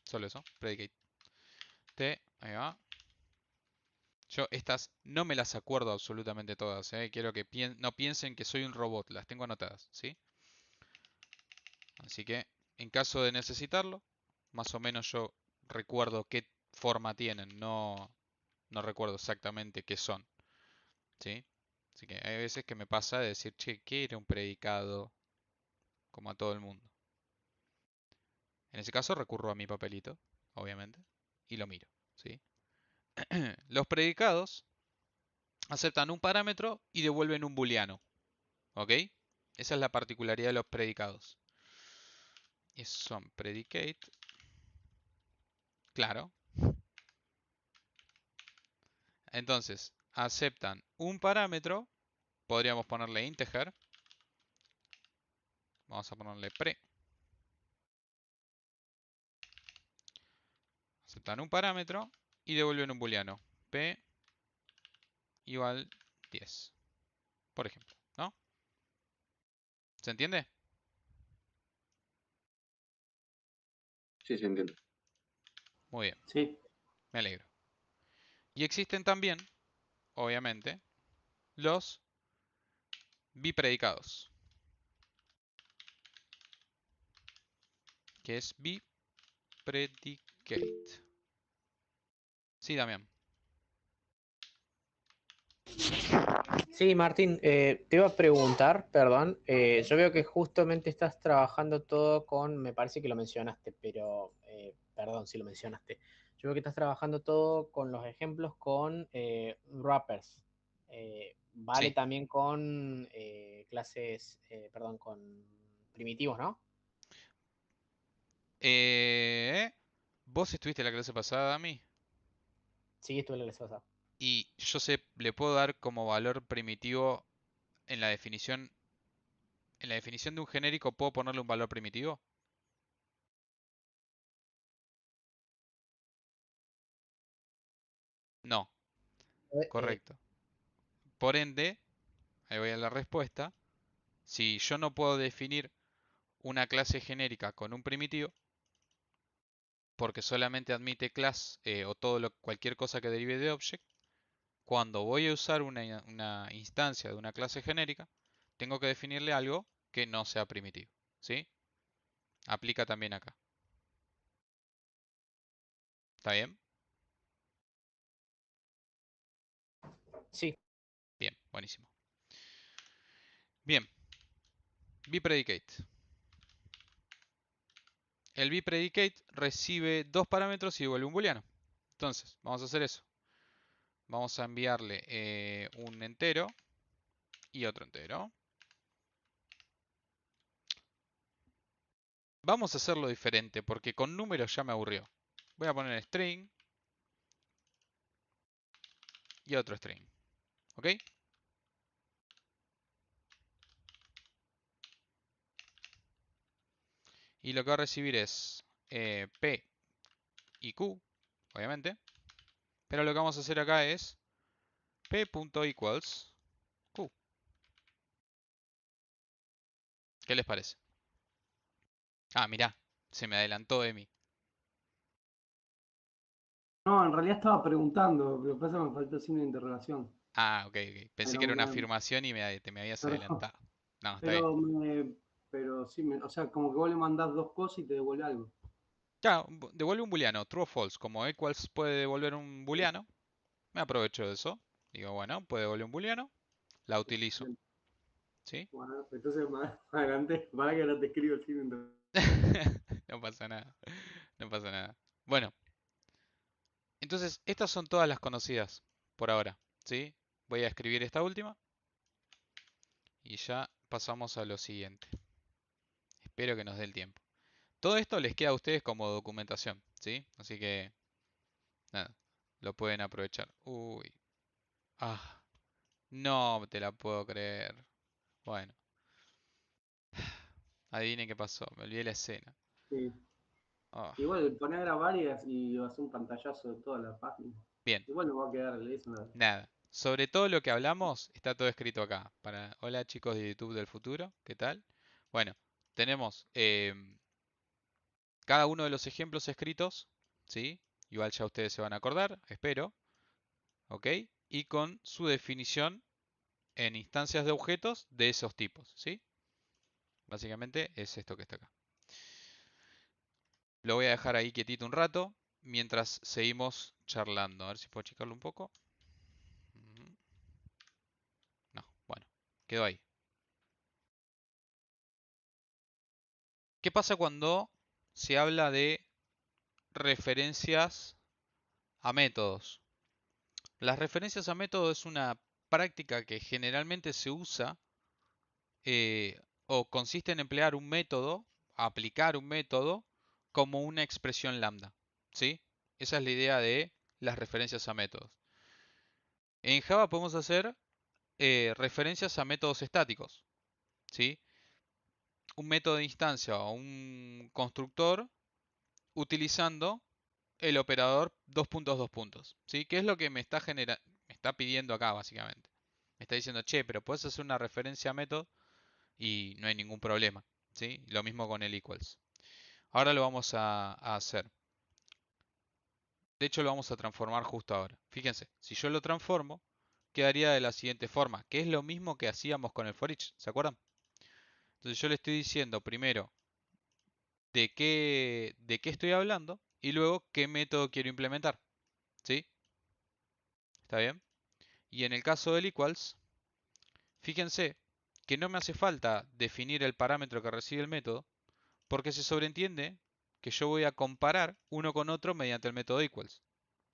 Solo eso, predicate. Ahí va. Yo estas no me las acuerdo absolutamente todas, ¿eh? Quiero que no piensen que soy un robot, las tengo anotadas, ¿sí? Así que, en caso de necesitarlo, más o menos yo recuerdo qué forma tienen, no recuerdo exactamente qué son, ¿sí? Así que hay veces que me pasa de decir, che, ¿qué era un predicado? Como a todo el mundo. En ese caso recurro a mi papelito, obviamente, y lo miro, ¿sí? Los predicados aceptan un parámetro y devuelven un booleano, ¿ok? Esa es la particularidad de los predicados. Y son predicate, claro. Entonces, aceptan un parámetro, podríamos ponerle integer, vamos a ponerle pre. Aceptan un parámetro y devuelven un booleano, p igual 10, por ejemplo, ¿no? ¿Se entiende? Sí, se entiende. Muy bien, Sí. me alegro. Y existen también, obviamente, los bipredicados, que es bipredicate. Sí, Damián. Sí, Martín, te iba a preguntar, perdón, yo veo que justamente estás trabajando todo con, me parece que lo mencionaste, pero perdón si lo mencionaste, yo veo que estás trabajando todo con los ejemplos con wrappers. Vale Sí. también con clases, perdón, con primitivos, ¿no? Vos estuviste en la clase pasada a mí Sí, esto es lo que les pasa. y yo le puedo dar como valor primitivo en la definición de un genérico, ¿puedo ponerle un valor primitivo? No, Eh, correcto. Por ende, ahí voy a la respuesta. Si yo no puedo definir una clase genérica con un primitivo, porque solamente admite class o cualquier cosa que derive de object, cuando voy a usar una instancia de una clase genérica, tengo que definirle algo que no sea primitivo. ¿Sí? Aplica también acá. ¿Está bien? sí, Bien, buenísimo. Bien, bPredicate. El bPredicate recibe dos parámetros y devuelve un booleano. Entonces, vamos a hacer eso. Vamos a enviarle un entero y otro entero. Vamos a hacerlo diferente porque con números ya me aburrió. Voy a poner string y otro string. ¿Ok? Y lo que va a recibir es P y Q, obviamente. Pero lo que vamos a hacer acá es P.equals Q. ¿Qué les parece? Ah, mirá, se me adelantó de mí. No, en realidad estaba preguntando, pero pasa que me faltó el signo de interrogación. Ah, ok, ok. Pensé que Pero era una me, afirmación y te me habías pero, adelantado. No, está bien. pero, pero sí, o sea, como que vos le mandás dos cosas y te devuelve algo. Claro, devuelve un booleano, true o false. Como equals puede devolver un booleano, me aprovecho de eso. Digo, bueno, puede devolver un booleano, la utilizo. ¿Sí? Bueno, entonces más adelante, para que ahora te escribo el signo de interrogación. No pasa nada. No pasa nada. Bueno, entonces estas son todas las conocidas por ahora. ¿Sí? Voy a escribir esta última y ya pasamos a lo siguiente. Espero que nos dé el tiempo. Todo esto les queda a ustedes como documentación, ¿sí? Así que, nada, lo pueden aprovechar. Uy, ah, no te la puedo creer. Bueno, adivinen qué pasó, me olvidé la escena. Sí. Oh, Igual poner a grabar y hacer un pantallazo de toda la página. bien, Igual no va a quedar eso. nada. Sobre todo lo que hablamos está todo escrito acá. Hola chicos de YouTube del futuro, ¿qué tal? Bueno, tenemos cada uno de los ejemplos escritos, ¿sí? Igual ya ustedes se van a acordar, espero, ¿ok? Y con su definición en instancias de objetos de esos tipos, ¿sí? Básicamente es esto que está acá. Lo voy a dejar ahí quietito un rato mientras seguimos charlando. A ver si puedo achicarlo un poco. No, bueno, quedó ahí. ¿Qué pasa cuando se habla de referencias a métodos? Las referencias a métodos es una práctica que generalmente se usa o consiste en emplear un método, aplicar un método como una expresión lambda, ¿sí? Esa es la idea de las referencias a métodos. En Java podemos hacer referencias a métodos estáticos, ¿sí? Un método de instancia o un constructor utilizando el operador dos puntos, dos puntos, ¿sí? ¿Qué es lo que me está pidiendo acá básicamente? Me está diciendo, che, pero puedes hacer una referencia a método y no hay ningún problema, ¿sí? Lo mismo con el equals. Ahora lo vamos a hacer. De hecho, lo vamos a transformar justo ahora. Fíjense, si yo lo transformo, quedaría de la siguiente forma, que es lo mismo que hacíamos con el for each, ¿se acuerdan? Entonces yo le estoy diciendo primero de qué estoy hablando y luego qué método quiero implementar, ¿sí? ¿Está bien? Y en el caso del equals, fíjense que no me hace falta definir el parámetro que recibe el método, porque se sobreentiende que yo voy a comparar uno con otro mediante el método equals,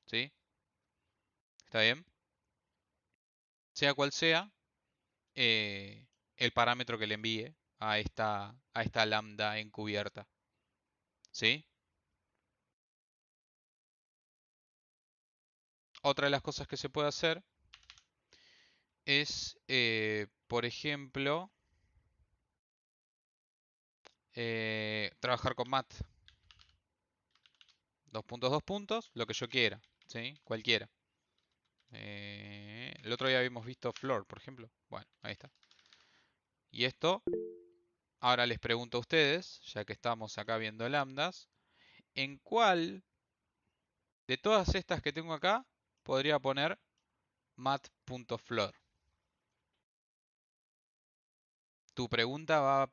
¿sí? ¿Está bien? Sea cual sea el parámetro que le envíe a esta lambda encubierta, ¿sí? Otra de las cosas que se puede hacer es, por ejemplo, trabajar con mat. Dos puntos, dos puntos, lo que yo quiera, ¿sí? Cualquiera. El otro día habíamos visto floor, por ejemplo. Bueno, ahí está. Y esto, ahora les pregunto a ustedes, ya que estamos acá viendo lambdas, ¿en cuál de todas estas que tengo acá podría poner mat.floor? ¿Tu pregunta va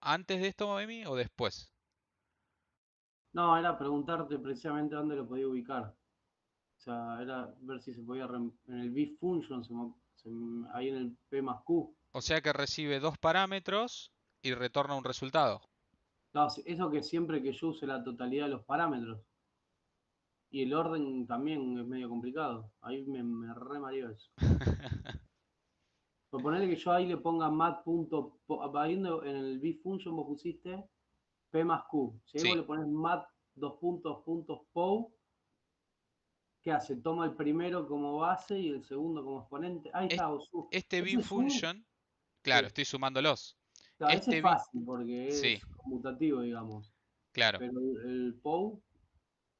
antes de esto, Emi, o después? No, era preguntarte precisamente dónde lo podía ubicar. O sea, era ver si se podía en el bfunction, ahí en el P más Q. O sea que recibe dos parámetros y retorna un resultado. No, eso que siempre que yo use la totalidad de los parámetros. Y el orden también es medio complicado. Ahí me re mareó eso. Por ponerle que yo ahí le ponga mat. Ahí en el bfunction vos pusiste P más Q. Si ahí vos Sí, le pones mat dos puntos puntos POW, ¿qué hace? Toma el primero como base y el segundo como exponente. Ahí es- está, Osu. este ¿Ese bin es un? function, claro, Sí. estoy sumándolos. Claro, ese es Este bin, fácil porque sí, es conmutativo, digamos. claro. Pero el POW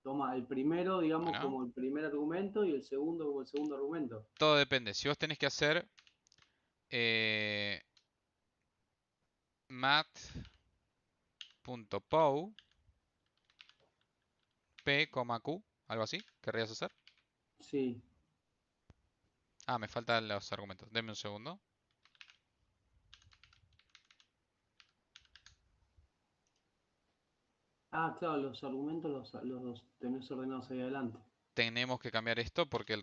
toma el primero, digamos, Bueno, como el primer argumento y el segundo como el segundo argumento. todo depende. Si vos tenés que hacer eh, mat.pow p, q, algo así, ¿querrías hacer? Sí. Ah, me faltan los argumentos. Deme un segundo. Ah, claro, los argumentos los tenés ordenados ahí adelante. Tenemos que cambiar esto porque el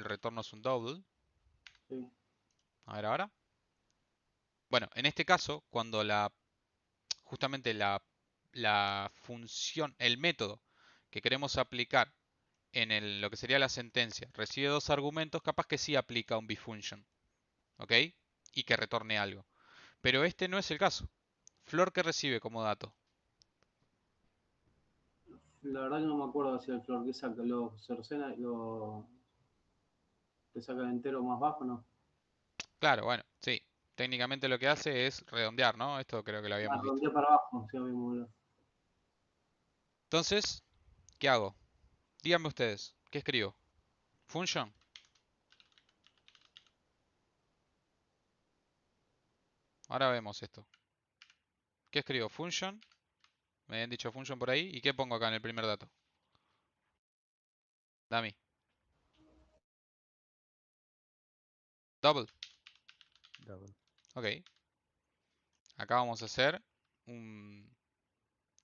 retorno es un double. Sí. A ver ahora. Bueno, en este caso, cuando justamente la función, el método que queremos aplicar en lo que sería la sentencia recibe dos argumentos, capaz que sí aplica un bfunction, ¿ok? Y que retorne algo. Pero este no es el caso. Flor que recibe como dato. La verdad que no me acuerdo si el flor que saca, lo cercena, te saca el entero más bajo, ¿no? Claro, bueno, sí. Técnicamente lo que hace es redondear, ¿no? Esto creo que lo Ah, habíamos visto. redondea para abajo, sí, habíamos hablado. Entonces, ¿qué hago? Díganme ustedes, ¿qué escribo? Function. Ahora vemos esto. ¿Qué escribo? Function. Me habían dicho function por ahí. ¿Y qué pongo acá en el primer dato? Dummy. Double. Double. Ok. Acá vamos a hacer un...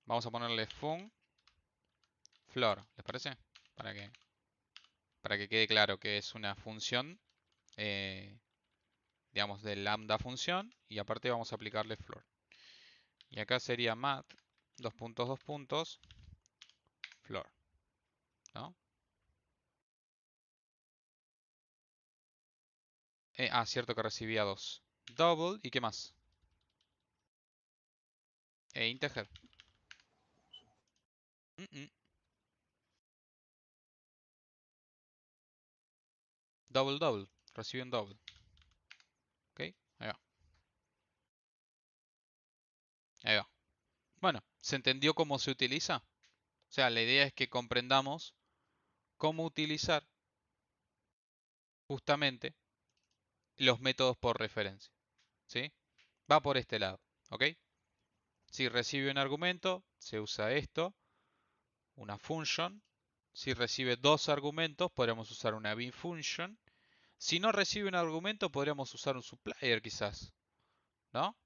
Vamos a ponerle fun floor. ¿Les parece? Para que quede claro que es una función, digamos, de lambda función. Y aparte vamos a aplicarle floor. Y acá sería mat, dos puntos, floor. ¿No? Cierto que recibía 2. Double, ¿y qué más? Integer. Double. Recibe un double. ¿Ok? Ahí va. Ahí va. Bueno, ¿se entendió cómo se utiliza? O sea, la idea es que comprendamos cómo utilizar justamente los métodos por referencia. ¿Sí? Va por este lado. ¿Ok? Si recibe un argumento, se usa esto, una function. Si recibe dos argumentos, podríamos usar una bin function. Si no recibe un argumento, podríamos usar un supplier quizás. ¿No?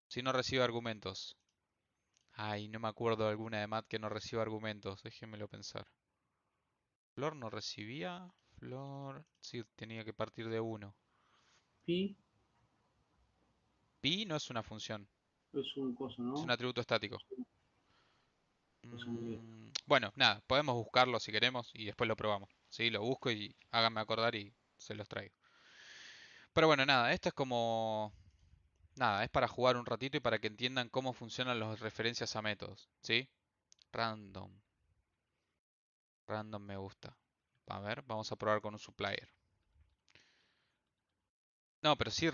Si no recibe argumentos. Ay, no me acuerdo de alguna de mat que no reciba argumentos. Déjenmelo pensar. Flor no recibía. Flor. Sí, tenía que partir de 1. Pi Pi no es una función. es un coso, Es un ¿no? atributo estático. Cosa muy bien. Bueno, nada, podemos buscarlo si queremos y después lo probamos. Sí, lo busco y háganme acordar y se los traigo. Pero bueno, nada, esto es como... Nada, es para jugar un ratito y para que entiendan cómo funcionan las referencias a métodos. ¿Sí? Random. Random me gusta. A ver, vamos a probar con un supplier. No, pero sí, o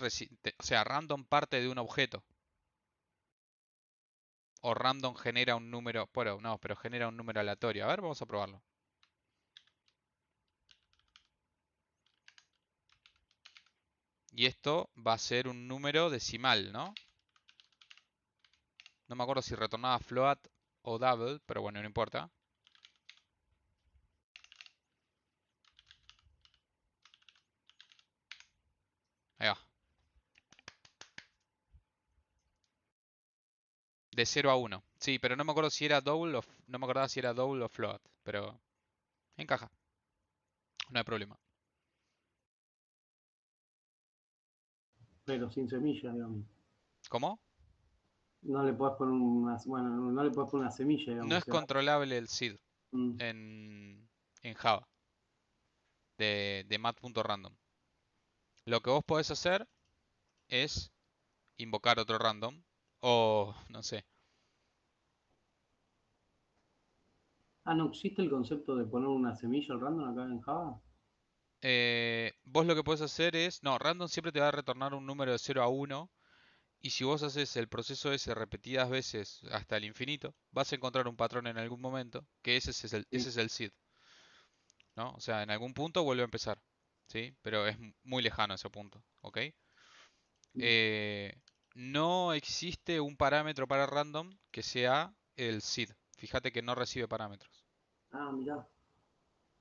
sea, random parte de un objeto. O random genera un número, bueno, no, pero genera un número aleatorio. A ver, vamos a probarlo. Y esto va a ser un número decimal, ¿no? No me acuerdo si retornaba float o double, pero bueno, no importa. Ahí va. De 0 a 1. Sí, pero no me acuerdo si era double o... No me acordaba si era double o float, pero encaja. No hay problema. Pero sin semilla, digamos. ¿Cómo? No le podés poner bueno, no le podés poner una semilla, No digamos. es controlable el seed Mm. en Java de mat.random. Lo que vos podés hacer es invocar otro random o no sé. ¿No existe el concepto de poner una semilla al random acá en Java? Vos lo que podés hacer es... No, random siempre te va a retornar un número de 0 a 1. Y si vos haces el proceso ese repetidas veces hasta el infinito, vas a encontrar un patrón en algún momento, que ese es el seed, ¿no? O sea, en algún punto vuelve a empezar, ¿sí? Pero es muy lejano ese punto, ¿ok? Eh, no existe un parámetro para random que sea el seed. Fíjate que no recibe parámetros, Mirá.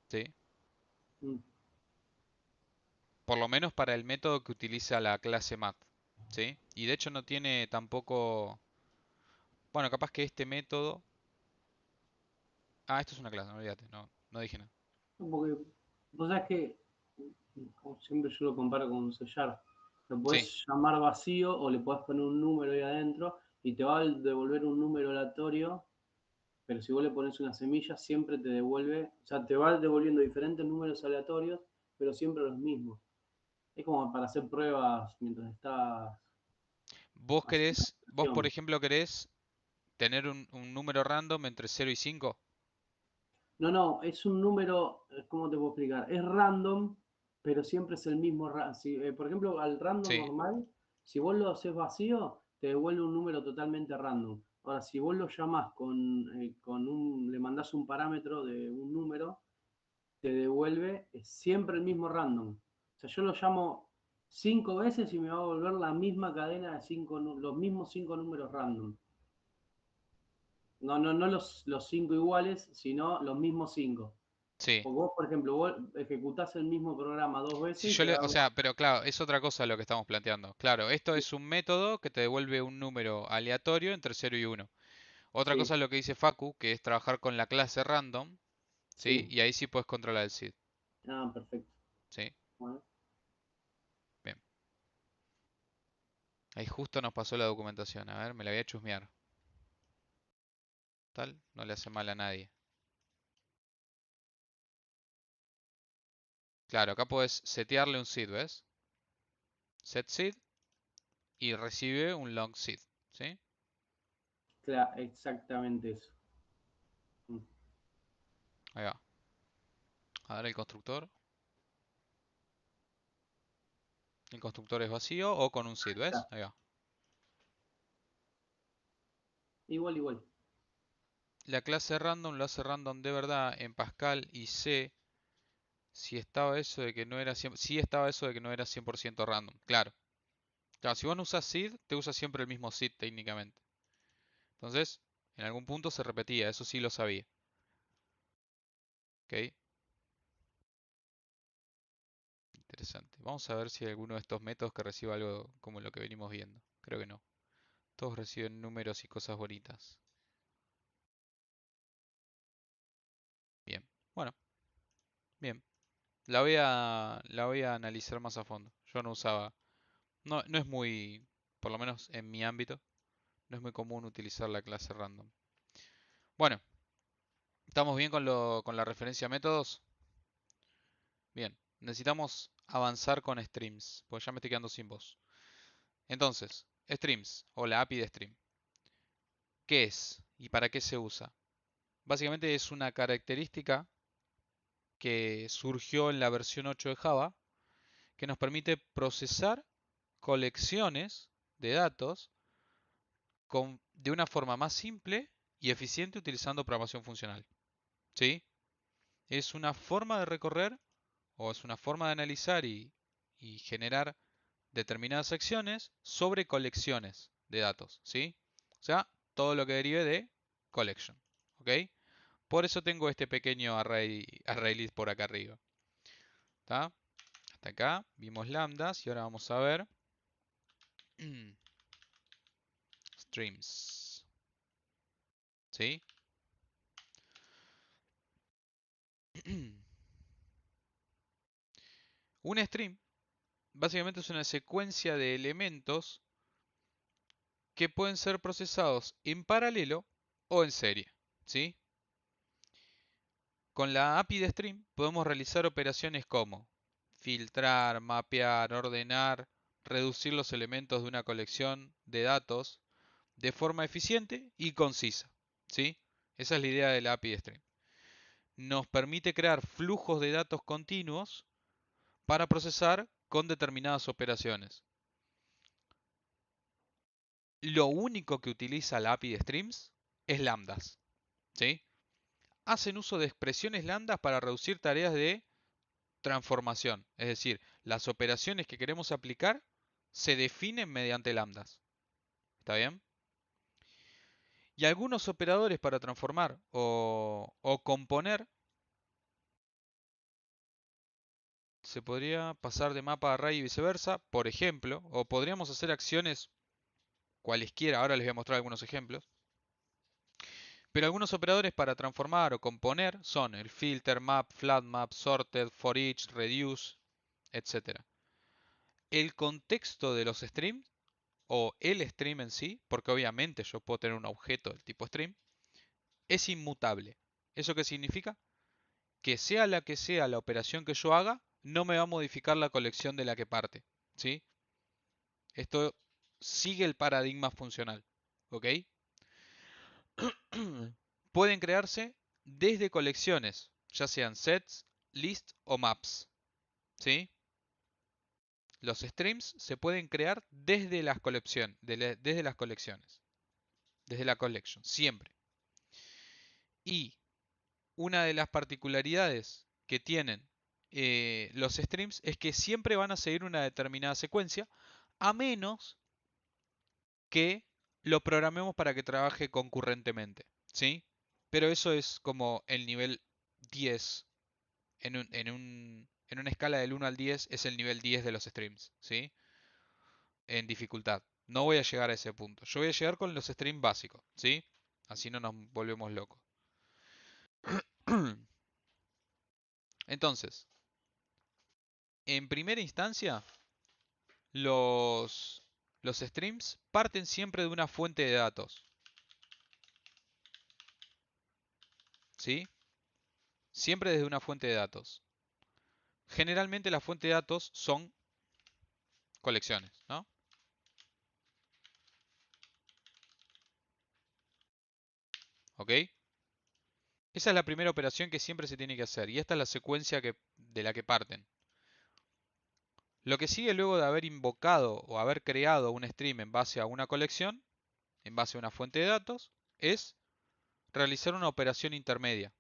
¿sí? Mm. Por lo menos para el método que utiliza la clase mat, ¿sí? Y de hecho no tiene tampoco... Bueno, capaz que este método... esto es una clase, no olvídate, no dije nada. Porque vos sabés que, como siempre yo lo comparo con C#. Lo Sí, podés llamar vacío o le podés poner un número ahí adentro y te va a devolver un número aleatorio, pero si vos le pones una semilla siempre te devuelve, o sea, te va devolviendo diferentes números aleatorios, pero siempre los mismos. Es como para hacer pruebas mientras estás haciendo la vos por sesión. ejemplo querés tener un número random entre 0 y 5. No, es un número, ¿cómo te puedo explicar? Es random, pero siempre es el mismo. Por ejemplo, al random Sí, normal, si vos lo haces vacío, te devuelve un número totalmente random. Ahora, si vos lo llamás le mandás un parámetro de un número, te devuelve siempre el mismo random. O sea, yo lo llamo 5 veces y me va a volver la misma cadena de los mismos 5 números random. No los 5 iguales, sino los mismos 5. Sí. Porque vos, por ejemplo, vos ejecutás el mismo programa 2 veces Si y yo te da o sea, pero claro, es otra cosa lo que estamos planteando. Claro, esto es un método que te devuelve un número aleatorio entre 0 y 1. Otra Sí, cosa es lo que dice Facu, que es trabajar con la clase random, ¿sí? sí. Y ahí sí puedes controlar el seed, Ah, perfecto. ¿sí? Bueno, Bien. Ahí justo nos pasó la documentación. A ver, me la voy a chusmear. Tal, no le hace mal a nadie. Claro, acá puedes setearle un seed, ¿ves? Set seed y recibe un long seed, ¿sí? claro, exactamente eso. Mm. Ahí va. A ver el constructor. El constructor es vacío o con un seed, ¿ves? Está. Ahí va. Igual. La clase random lo hace random de verdad en Pascal y C si estaba eso de que no era 100%, sí estaba eso de que no era 100% random. Claro. Claro, si vos no usas seed, te usa siempre el mismo seed técnicamente. Entonces, en algún punto se repetía, eso sí lo sabía. ¿Ok? Interesante. Vamos a ver si hay alguno de estos métodos que reciba algo como lo que venimos viendo. Creo que no. Todos reciben números y cosas bonitas. Bien. Bueno, bien. La voy a analizar más a fondo. Yo no usaba. No es muy, por lo menos en mi ámbito, no es muy común utilizar la clase random. Bueno, ¿estamos bien con la referencia a métodos? Bien, necesitamos avanzar con streams, porque ya me estoy quedando sin voz. Entonces, streams, o la API de stream. ¿Qué es y para qué se usa? Básicamente es una característica que surgió en la versión 8 de Java, que nos permite procesar colecciones de datos de una forma más simple y eficiente utilizando programación funcional. ¿Sí? Es una forma de recorrer o es una forma de analizar y generar determinadas acciones sobre colecciones de datos. ¿Sí? O sea, todo lo que derive de collection. ¿Ok? Por eso tengo este pequeño array list por acá arriba. ¿Está? Hasta acá vimos lambdas y ahora vamos a ver streams. ¿Sí? Un stream básicamente es una secuencia de elementos que pueden ser procesados en paralelo o en serie. ¿Sí? Con la API de stream podemos realizar operaciones como filtrar, mapear, ordenar, reducir los elementos de una colección de datos de forma eficiente y concisa. ¿Sí? Esa es la idea de la API de stream. Nos permite crear flujos de datos continuos para procesar con determinadas operaciones. Lo único que utiliza la API de streams es lambdas. ¿Sí? Hacen uso de expresiones lambdas para reducir tareas de transformación. Es decir, las operaciones que queremos aplicar se definen mediante lambdas. ¿Está bien? Y algunos operadores para transformar o componer se podría pasar de mapa a array y viceversa, por ejemplo, o podríamos hacer acciones cualesquiera, ahora les voy a mostrar algunos ejemplos. Pero algunos operadores para transformar o componer son el filter, map, flat map, sorted, for each, reduce, etc. El contexto de los streams o el stream en sí, porque obviamente yo puedo tener un objeto del tipo stream, es inmutable. ¿Eso qué significa? Que sea la que sea la operación que yo haga, no me va a modificar la colección de la que parte. ¿Sí? Esto sigue el paradigma funcional. ¿Ok? Pueden crearse desde colecciones, ya sean sets, lists o maps. ¿Sí? Los streams se pueden crear desde las colecciones. desde la collection, siempre. Y una de las particularidades que tienen los streams es que siempre van a seguir una determinada secuencia, a menos que lo programemos para que trabaje concurrentemente, ¿sí? Pero eso es como el nivel 10 en una escala del 1 al 10 es el nivel 10 de los streams, ¿sí? En dificultad. No voy a llegar a ese punto. Yo voy a llegar con los streams básicos, ¿sí? Así no nos volvemos locos. Entonces, en primera instancia, los streams parten siempre de una fuente de datos, ¿sí? Siempre desde una fuente de datos. Generalmente la fuente de datos son colecciones, ¿no? ¿Ok? Esa es la primera operación que siempre se tiene que hacer y esta es la secuencia de la que parten. Lo que sigue luego de haber invocado o haber creado un stream en base a una colección, en base a una fuente de datos, es realizar una operación intermedia.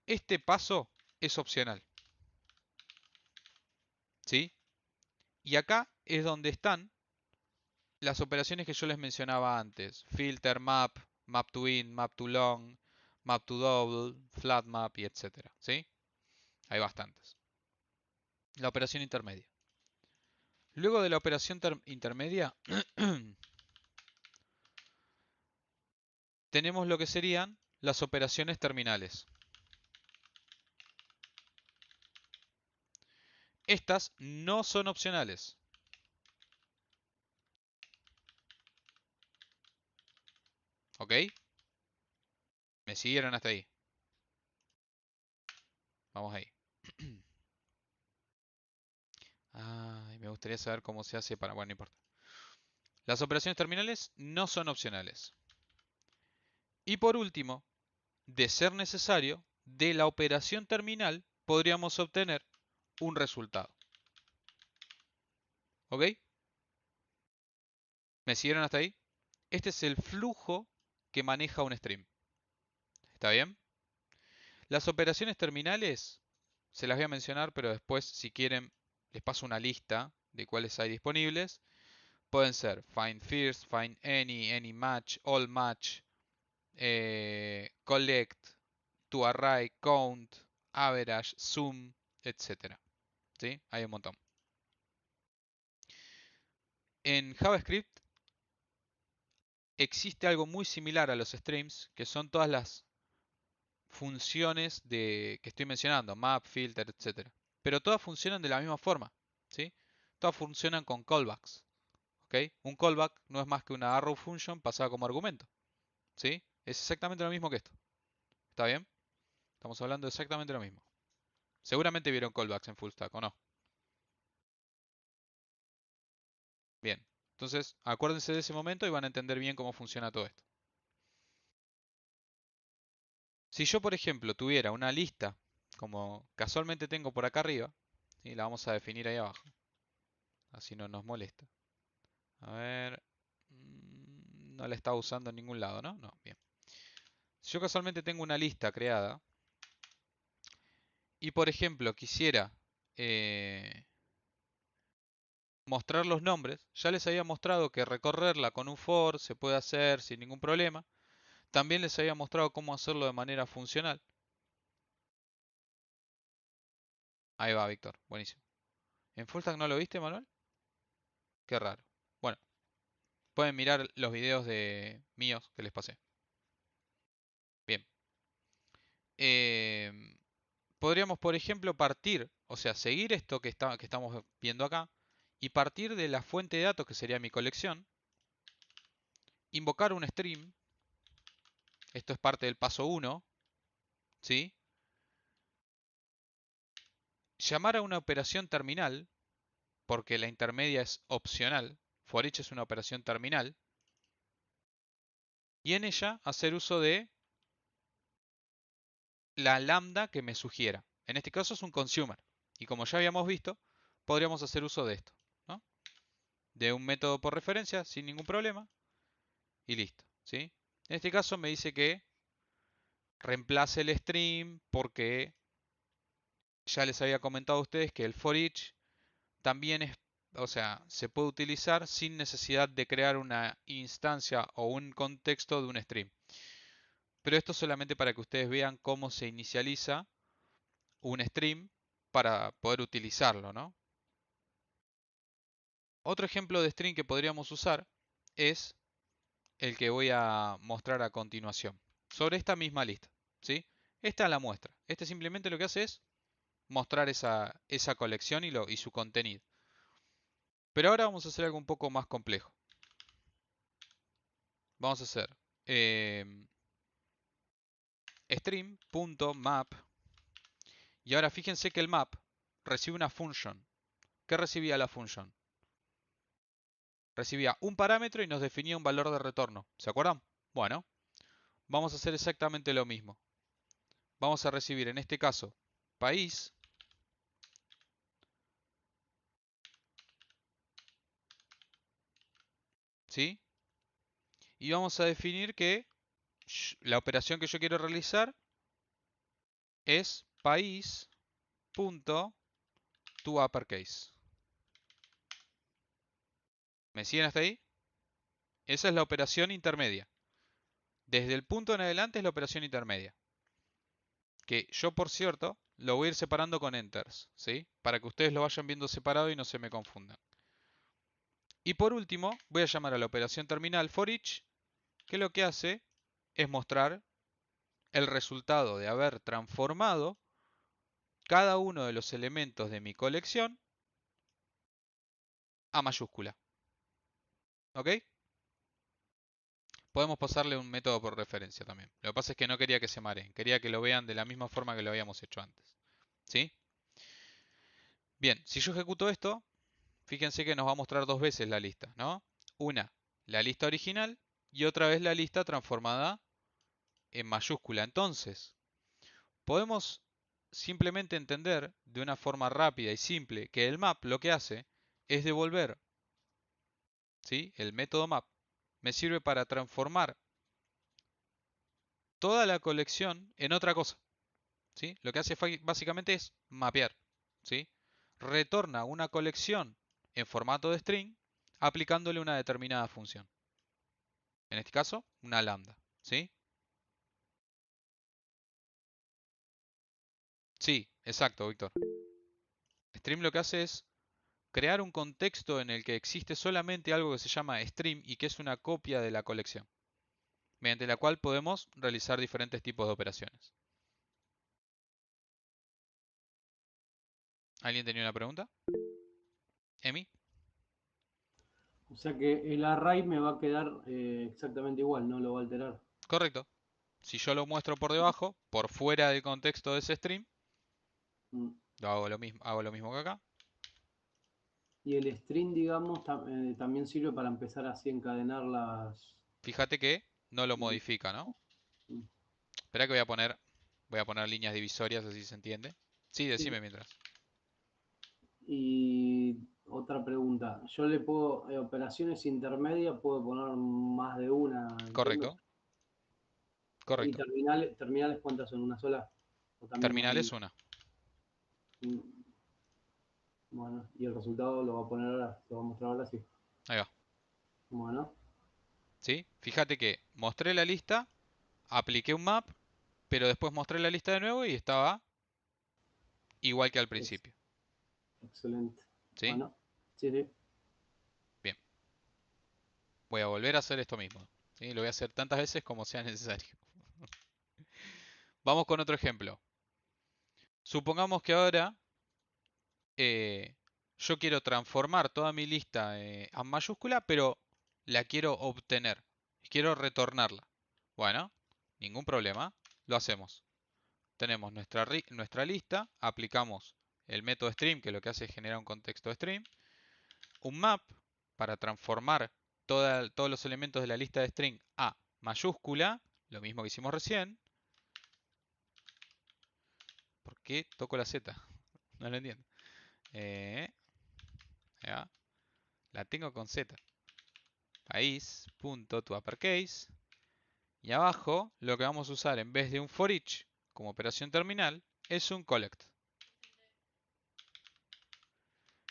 Este paso es opcional, ¿sí? Y acá es donde están las operaciones que yo les mencionaba antes. Filter, map, map to in, map to long, map to double, flat map y etcétera, ¿sí? Hay bastantes. La operación intermedia. Luego de la operación intermedia tenemos lo que serían las operaciones terminales. Estas no son opcionales. ¿Ok? ¿Me siguieron hasta ahí? Vamos ahí. Ay, me gustaría saber cómo se hace para... Bueno, no importa. Las operaciones terminales no son opcionales. Y por último, de ser necesario, de la operación terminal podríamos obtener un resultado. ¿Ok? ¿Me siguieron hasta ahí? Este es el flujo que maneja un stream. ¿Está bien? Las operaciones terminales se las voy a mencionar, pero después, si quieren, les paso una lista de cuáles hay disponibles. Pueden ser find first, find any match, all match, collect, to array, count, average, sum, etc. ¿Sí? Hay un montón. En JavaScript existe algo muy similar a los streams, que son todas las funciones que estoy mencionando, map, filter, etc. Pero todas funcionan de la misma forma, ¿sí? Todas funcionan con callbacks, ¿ok? Un callback no es más que una arrow function pasada como argumento, ¿sí? Es exactamente lo mismo que esto. ¿Está bien? Estamos hablando exactamente lo mismo. Seguramente vieron callbacks en full stack, ¿o no? Bien. Entonces, acuérdense de ese momento y van a entender bien cómo funciona todo esto. Si yo, por ejemplo, tuviera una lista, como casualmente tengo por acá arriba, y la vamos a definir ahí abajo, así no nos molesta. A ver, no la estaba usando en ningún lado, ¿no? No, bien. Si yo casualmente tengo una lista creada, y por ejemplo quisiera mostrar los nombres, ya les había mostrado que recorrerla con un for se puede hacer sin ningún problema. También les había mostrado cómo hacerlo de manera funcional. Ahí va, Víctor. Buenísimo. ¿En Fullstack no lo viste, Manuel? Qué raro. Bueno, pueden mirar los videos de míos que les pasé. Bien. Podríamos, por ejemplo, partir, o sea, seguir esto que estamos viendo acá, y partir de la fuente de datos, que sería mi colección, invocar un stream. Esto es parte del paso 1, ¿sí? Llamar a una operación terminal, porque la intermedia es opcional. For each es una operación terminal. Y en ella hacer uso de la lambda que me sugiera. En este caso es un consumer. Y como ya habíamos visto, podríamos hacer uso de esto, de un método por referencia sin ningún problema y listo, ¿sí? En este caso me dice que reemplace el stream porque ya les había comentado a ustedes que el for each también es, o sea, se puede utilizar sin necesidad de crear una instancia o un contexto de un stream. Pero esto solamente para que ustedes vean cómo se inicializa un stream para poder utilizarlo, ¿no? Otro ejemplo de string que podríamos usar es el que voy a mostrar a continuación, sobre esta misma lista, ¿sí? Esta es la muestra. Este simplemente lo que hace es mostrar esa colección y su contenido. Pero ahora vamos a hacer algo un poco más complejo. Vamos a hacer stream.map y ahora fíjense que el map recibe una function. ¿Qué recibía la function? Recibía un parámetro y nos definía un valor de retorno. ¿Se acuerdan? Bueno, vamos a hacer exactamente lo mismo. Vamos a recibir en este caso país. ¿Sí? Y vamos a definir que la operación que yo quiero realizar es país.toUpperCase. ¿Me siguen hasta ahí? Esa es la operación intermedia. Desde el punto en adelante es la operación intermedia. Que yo, por cierto, lo voy a ir separando con enters, ¿sí? Para que ustedes lo vayan viendo separado y no se me confundan. Y por último, voy a llamar a la operación terminal for each, que lo que hace es mostrar el resultado de haber transformado cada uno de los elementos de mi colección a mayúscula. ¿Ok? Podemos pasarle un método por referencia también. Lo que pasa es que no quería que se mareen. Quería que lo vean de la misma forma que lo habíamos hecho antes. ¿Sí? Bien, si yo ejecuto esto, fíjense que nos va a mostrar dos veces la lista, ¿no? Una, la lista original y otra vez la lista transformada en mayúscula. Entonces, podemos simplemente entender de una forma rápida y simple que el map lo que hace es devolver, ¿sí? El método map me sirve para transformar toda la colección en otra cosa, ¿sí? Lo que hace básicamente es mapear, ¿sí? Retorna una colección en formato de string aplicándole una determinada función. En este caso, una lambda, ¿sí? Sí, exacto, Víctor. Stream lo que hace es crear un contexto en el que existe solamente algo que se llama stream y que es una copia de la colección, mediante la cual podemos realizar diferentes tipos de operaciones. ¿Alguien tenía una pregunta? ¿Emi? O sea que el array me va a quedar exactamente igual, no lo va a alterar. Correcto. Si yo lo muestro por debajo, por fuera del contexto de ese stream, Mm. hago lo mismo que acá. Y el string, digamos, también sirve para empezar así a encadenar las... Fíjate que no lo modifica, ¿no? Mm. Espera que voy a poner líneas divisorias así se entiende. Sí, decime Sí. mientras. Y otra pregunta, yo le puedo, operaciones intermedias, puedo poner más de una, entiendo. Correcto, ¿Y correcto. terminales cuántas son? ¿Una sola? ¿O también Terminal hay? es una. Mm, Bueno, y el resultado lo va a poner ahora, lo va a mostrar ahora, sí. Ahí va. Bueno, ¿Sí? Fíjate que mostré la lista, apliqué un map, pero después mostré la lista de nuevo y estaba igual que al ex- principio. excelente. ¿Sí? Bueno, sí, sí. Bien. Voy a volver a hacer esto mismo. ¿Sí? Lo voy a hacer tantas veces como sea necesario. Vamos con otro ejemplo. Supongamos que ahora yo quiero transformar toda mi lista a mayúscula, pero la quiero obtener. Quiero retornarla. Bueno, ningún problema. Lo hacemos. Tenemos nuestra lista, aplicamos el método stream, que lo que hace es generar un contexto stream, un map para transformar todos los elementos de la lista de string a mayúscula, lo mismo que hicimos recién. ¿Por qué toco la Z? No lo entiendo. Ya. La tengo con Z. País.toUpperCase. Y abajo lo que vamos a usar en vez de un for each como operación terminal es un collect.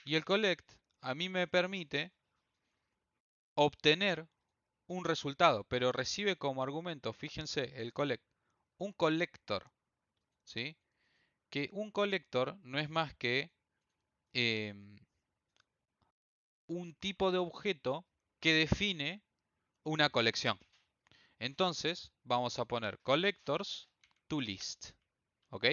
Y el collect a mí me permite obtener un resultado, pero recibe como argumento, fíjense, el collect, un collector, ¿sí? Que un collector no es más que un tipo de objeto que define una colección. Entonces vamos a poner collectors to list, ¿ok?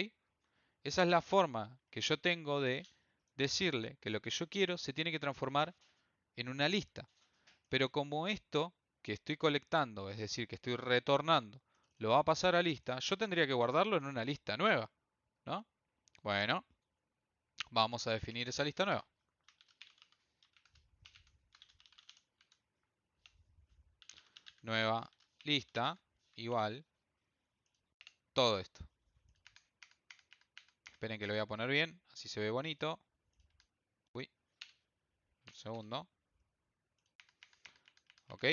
Esa es la forma que yo tengo de decirle que lo que yo quiero se tiene que transformar en una lista. Pero como esto que estoy colectando, es decir, que estoy retornando, lo va a pasar a lista, yo tendría que guardarlo en una lista nueva, ¿no? Bueno, vamos a definir esa lista nueva. Nueva lista igual todo esto. Esperen que lo voy a poner bien, así se ve bonito. Uy, un segundo. ¿Ok?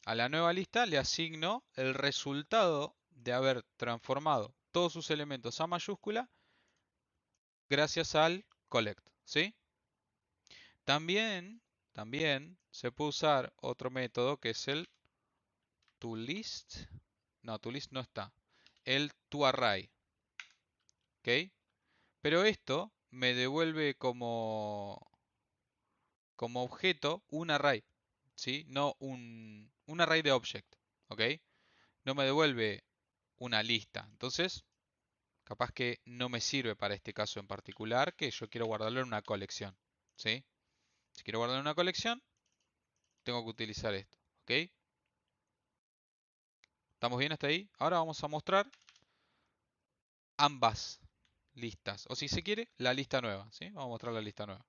A la nueva lista le asigno el resultado de haber transformado todos sus elementos a mayúscula gracias al collect, ¿sí? También se puede usar otro método que es el toList. No, toList no está. El toArray. ¿Ok? Pero esto me devuelve como objeto un array. ¿Sí? No un array de object. ¿Ok? No me devuelve una lista. Entonces, capaz que no me sirve para este caso en particular, que yo quiero guardarlo en una colección. ¿Sí? Si quiero guardarlo en una colección, tengo que utilizar esto. ¿Ok? ¿Estamos bien hasta ahí? Ahora vamos a mostrar ambas listas. O si se quiere, la lista nueva. ¿Sí? Vamos a mostrar la lista nueva.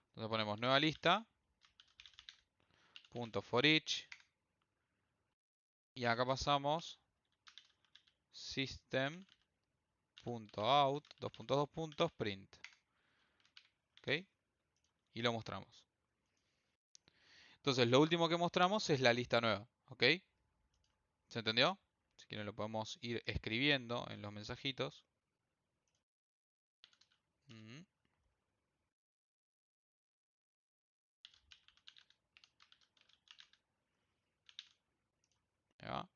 Entonces ponemos nueva lista. Punto for each. Y acá pasamos system.out, print. ¿Ok? Y lo mostramos. Entonces lo último que mostramos es la lista nueva. ¿Ok? ¿Se entendió? Si quieren lo podemos ir escribiendo en los mensajitos. Ahí va.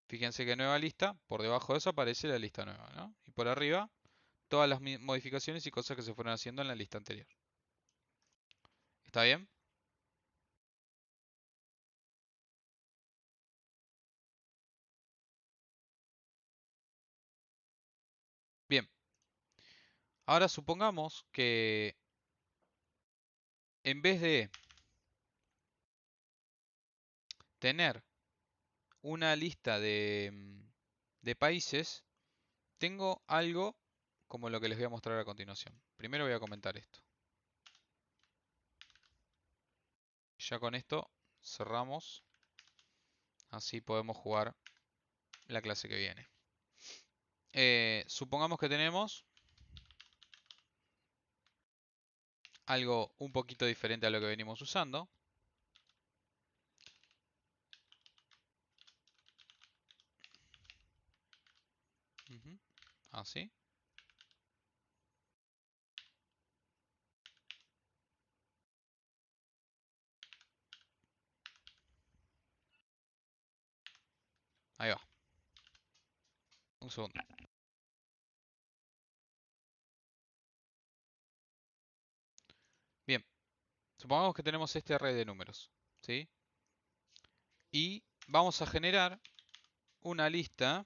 Fíjense que nueva lista, por debajo de eso aparece la lista nueva, ¿no? Y por arriba, todas las modificaciones y cosas que se fueron haciendo en la lista anterior. ¿Está bien? Bien. Ahora supongamos que en vez de tener una lista de países, tengo algo como lo que les voy a mostrar a continuación. Primero voy a comentar esto. Ya con esto cerramos. Así podemos jugar la clase que viene. Supongamos que tenemos algo un poquito diferente a lo que venimos usando. Así. Ahí va. Un segundo. Bien. Supongamos que tenemos este array de números. ¿Sí? Y vamos a generar una lista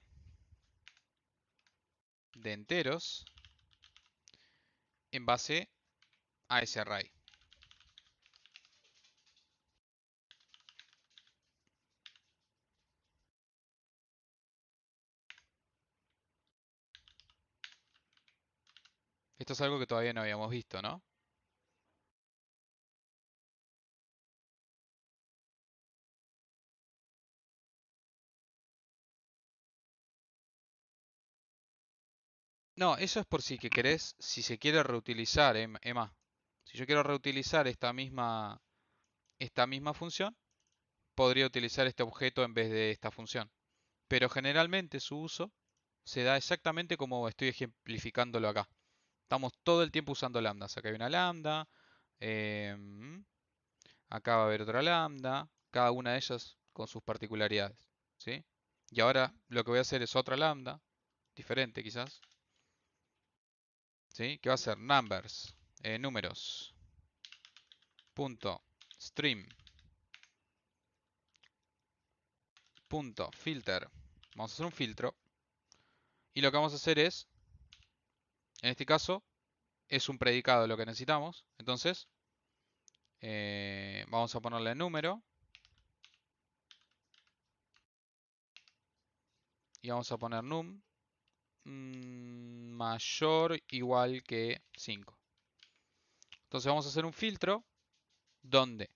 de enteros en base a ese array. Esto es algo que todavía no habíamos visto, ¿no? No, eso es por si que querés, si se quiere reutilizar, Emma. Si yo quiero reutilizar esta misma función, podría utilizar este objeto en vez de esta función. Pero generalmente su uso se da exactamente como estoy ejemplificándolo acá. Estamos todo el tiempo usando lambdas. Acá hay una lambda. Acá va a haber otra lambda. Cada una de ellas con sus particularidades. ¿Sí? Y ahora lo que voy a hacer es otra lambda. Diferente quizás. ¿Sí? Que va a ser numbers. Números. Punto. Stream. Punto. Filter. Vamos a hacer un filtro. Y lo que vamos a hacer es, en este caso, es un predicado lo que necesitamos. Entonces, vamos a ponerle número. Y vamos a poner num mayor o igual que 5. Entonces vamos a hacer un filtro donde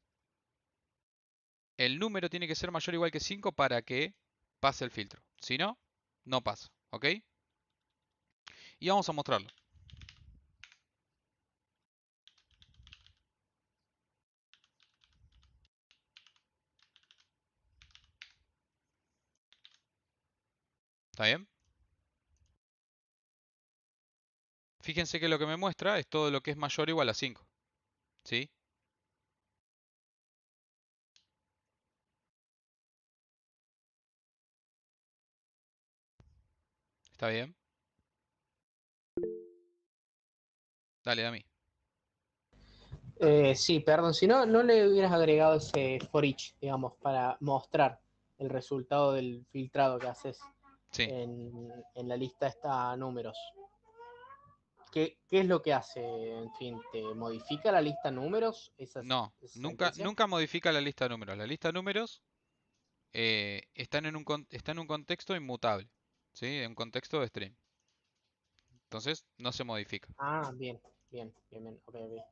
el número tiene que ser mayor o igual que 5 para que pase el filtro. Si no, no pasa. ¿Ok? Y vamos a mostrarlo. ¿Está bien? Fíjense que lo que me muestra es todo lo que es mayor o igual a 5. ¿Sí? ¿Está bien? Dale, Dami. Sí, perdón, si no, no le hubieras agregado ese for each, digamos, para mostrar el resultado del filtrado que haces Sí. en la lista está números. ¿Qué es lo que hace? En fin, ¿te modifica la lista números? No, Esa nunca, sentencia? nunca modifica la lista de números. La lista de números está en un contexto inmutable. ¿Sí? En un contexto de stream. Entonces, no se modifica. Ah, bien, bien, bien, bien, ok, ok.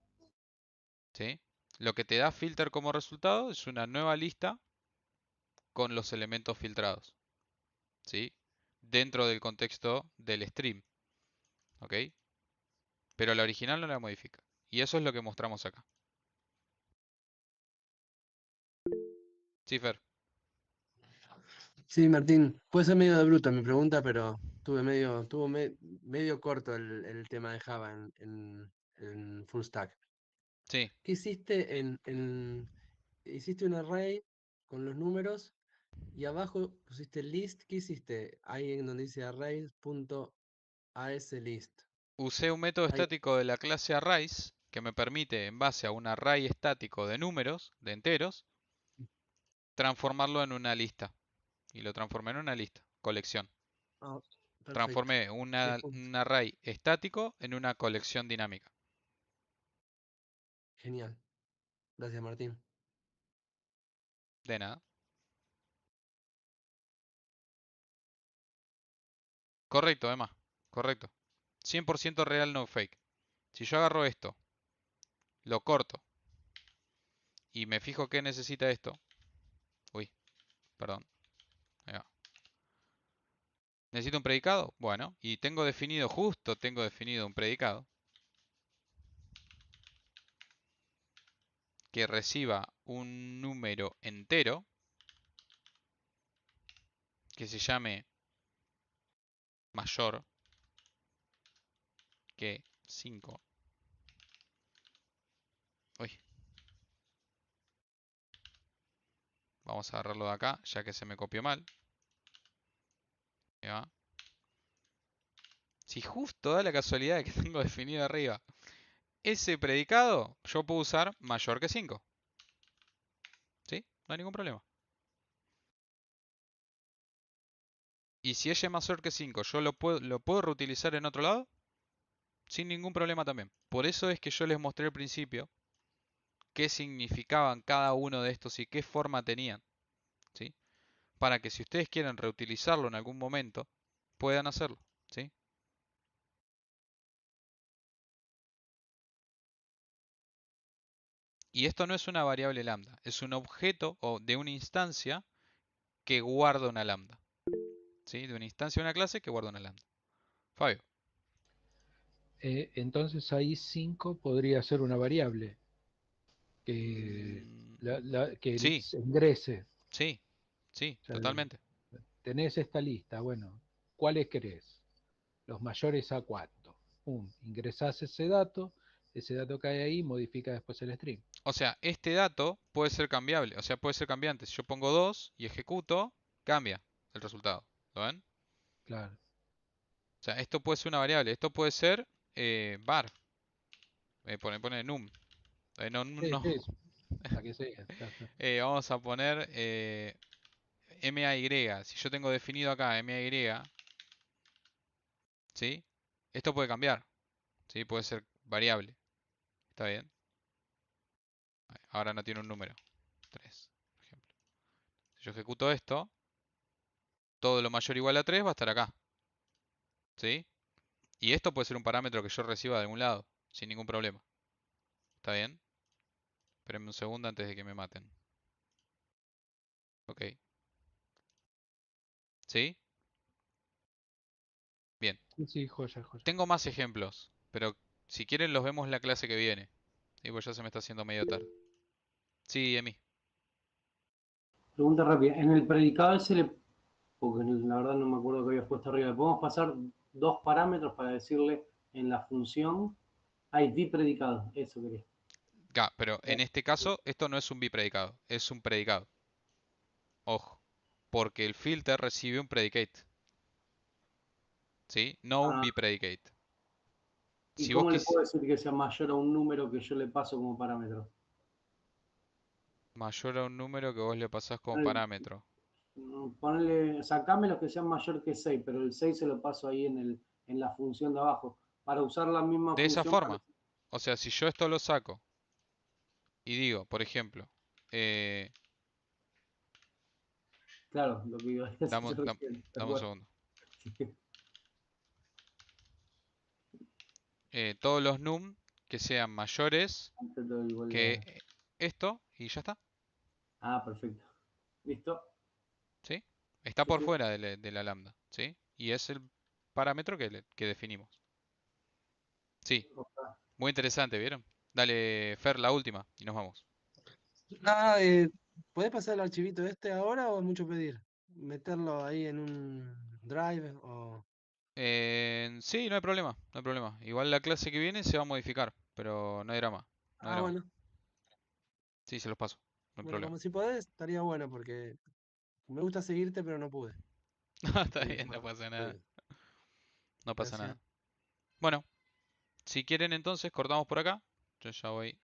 ¿Sí? Lo que te da filter como resultado es una nueva lista con los elementos filtrados. ¿Sí? Dentro del contexto del stream. ¿Ok? Pero la original no la modifica. Y eso es lo que mostramos acá. Sí, Fer. Sí, Martín, puede ser medio de bruta mi pregunta, pero medio corto el tema de Java en full stack. Sí. ¿Qué hiciste hiciste un array con los números y abajo pusiste list? ¿Qué hiciste? Ahí en donde dice arrays.aslist. Usé un método Ahí, estático de la clase arrays que me permite, en base a un array estático de números, de enteros, transformarlo en una lista. Y lo transformé en una lista, colección. ah, perfecto. Transformé ¿Qué punto? un array estático en una colección dinámica. Genial. Gracias, Martín. De nada. Correcto, Emma. Correcto. 100% real, no fake. Si yo agarro esto, lo corto y me fijo qué necesita esto. Uy, perdón. Ahí va. ¿Necesito un predicado? Bueno, y tengo definido, justo tengo definido un predicado que reciba un número entero que se llame mayor que 5. Uy, vamos a agarrarlo de acá, ya que se me copió mal. Ahí va. Si justo da la casualidad de que tengo definido arriba ese predicado, yo puedo usar mayor que 5. ¿Sí? No hay ningún problema. Y si ese mayor que 5 yo lo puedo reutilizar en otro lado, sin ningún problema también. Por eso es que yo les mostré al principio qué significaban cada uno de estos y qué forma tenían. ¿Sí? Para que si ustedes quieren reutilizarlo en algún momento, puedan hacerlo. ¿Sí? Y esto no es una variable lambda, es un objeto o de una instancia que guarda una lambda. ¿Sí? De una instancia de una clase que guarda una lambda. Fabio. Entonces ahí 5 podría ser una variable que, que Sí, se ingrese. sí, sí, O sea, totalmente. tenés esta lista, bueno, ¿cuáles querés? Los mayores a cuánto. Ingresás ese dato cae ahí, modifica después el string. O sea, este dato puede ser cambiable, o sea, puede ser cambiante. Si yo pongo 2 y ejecuto, cambia el resultado. ¿Lo ven? Claro. O sea, esto puede ser una variable. Esto puede ser var. Pone num. No, Sí, no. sí, la que sea. Vamos a poner MAY. Si yo tengo definido acá MAY, ¿sí? Esto puede cambiar, ¿sí? Puede ser variable. ¿Está bien? Ahora no tiene un número. 3, por ejemplo. Si yo ejecuto esto, todo lo mayor o igual a 3 va a estar acá. ¿Sí? Y esto puede ser un parámetro que yo reciba de algún lado, sin ningún problema. ¿Está bien? Espérenme un segundo antes de que me maten. Ok. ¿Sí? Bien. Sí, joya, joya. Tengo más ejemplos, pero si quieren los vemos en la clase que viene. Sí, pues ya se me está haciendo medio tarde. Sí, Emi. Pregunta rápida. En el predicado ese, porque la verdad no me acuerdo que había puesto arriba, ¿le podemos pasar dos parámetros para decirle en la función ID predicado? Eso quería. Pero en este caso, esto no es un bipredicado, es un predicado. Ojo, porque el filter recibe un predicate. ¿Sí? No un Ah, bipredicate. ¿y Si vos cómo le quis puedo decir que sea mayor a un número que yo le paso como parámetro? mayor a un número que vos le pasás como Ponele, parámetro. sacame los que sean mayor que 6, pero el 6 se lo paso ahí en la función de abajo. Para usar la misma De esa función para... forma. O sea, si yo esto lo saco y digo, por ejemplo, Claro, lo que iba a decir yo recién, tal dame un cual. segundo. Todos los num que sean mayores Todo igual que esto y ya está. Ah, perfecto. ¿Listo? ¿Sí? Está Sí, por sí. fuera de la lambda. ¿Sí? Y es el parámetro que definimos. Sí, Ojalá. muy interesante, ¿vieron? Dale, Fer, la última y nos vamos. Ah, ¿podés pasar el archivito este ahora o es mucho pedir? Meterlo ahí en un drive o... Sí, no hay problema, no hay problema. Igual la clase que viene se va a modificar, pero no hay drama, no hay Ah, drama. bueno. Sí, se los paso, no hay Bueno, problema. como si podés, estaría bueno porque me gusta seguirte, pero no pude. No, está Y bien, no bueno, pasa nada, sí, no pasa gracias. nada. Bueno, si quieren entonces cortamos por acá. Yo ya voy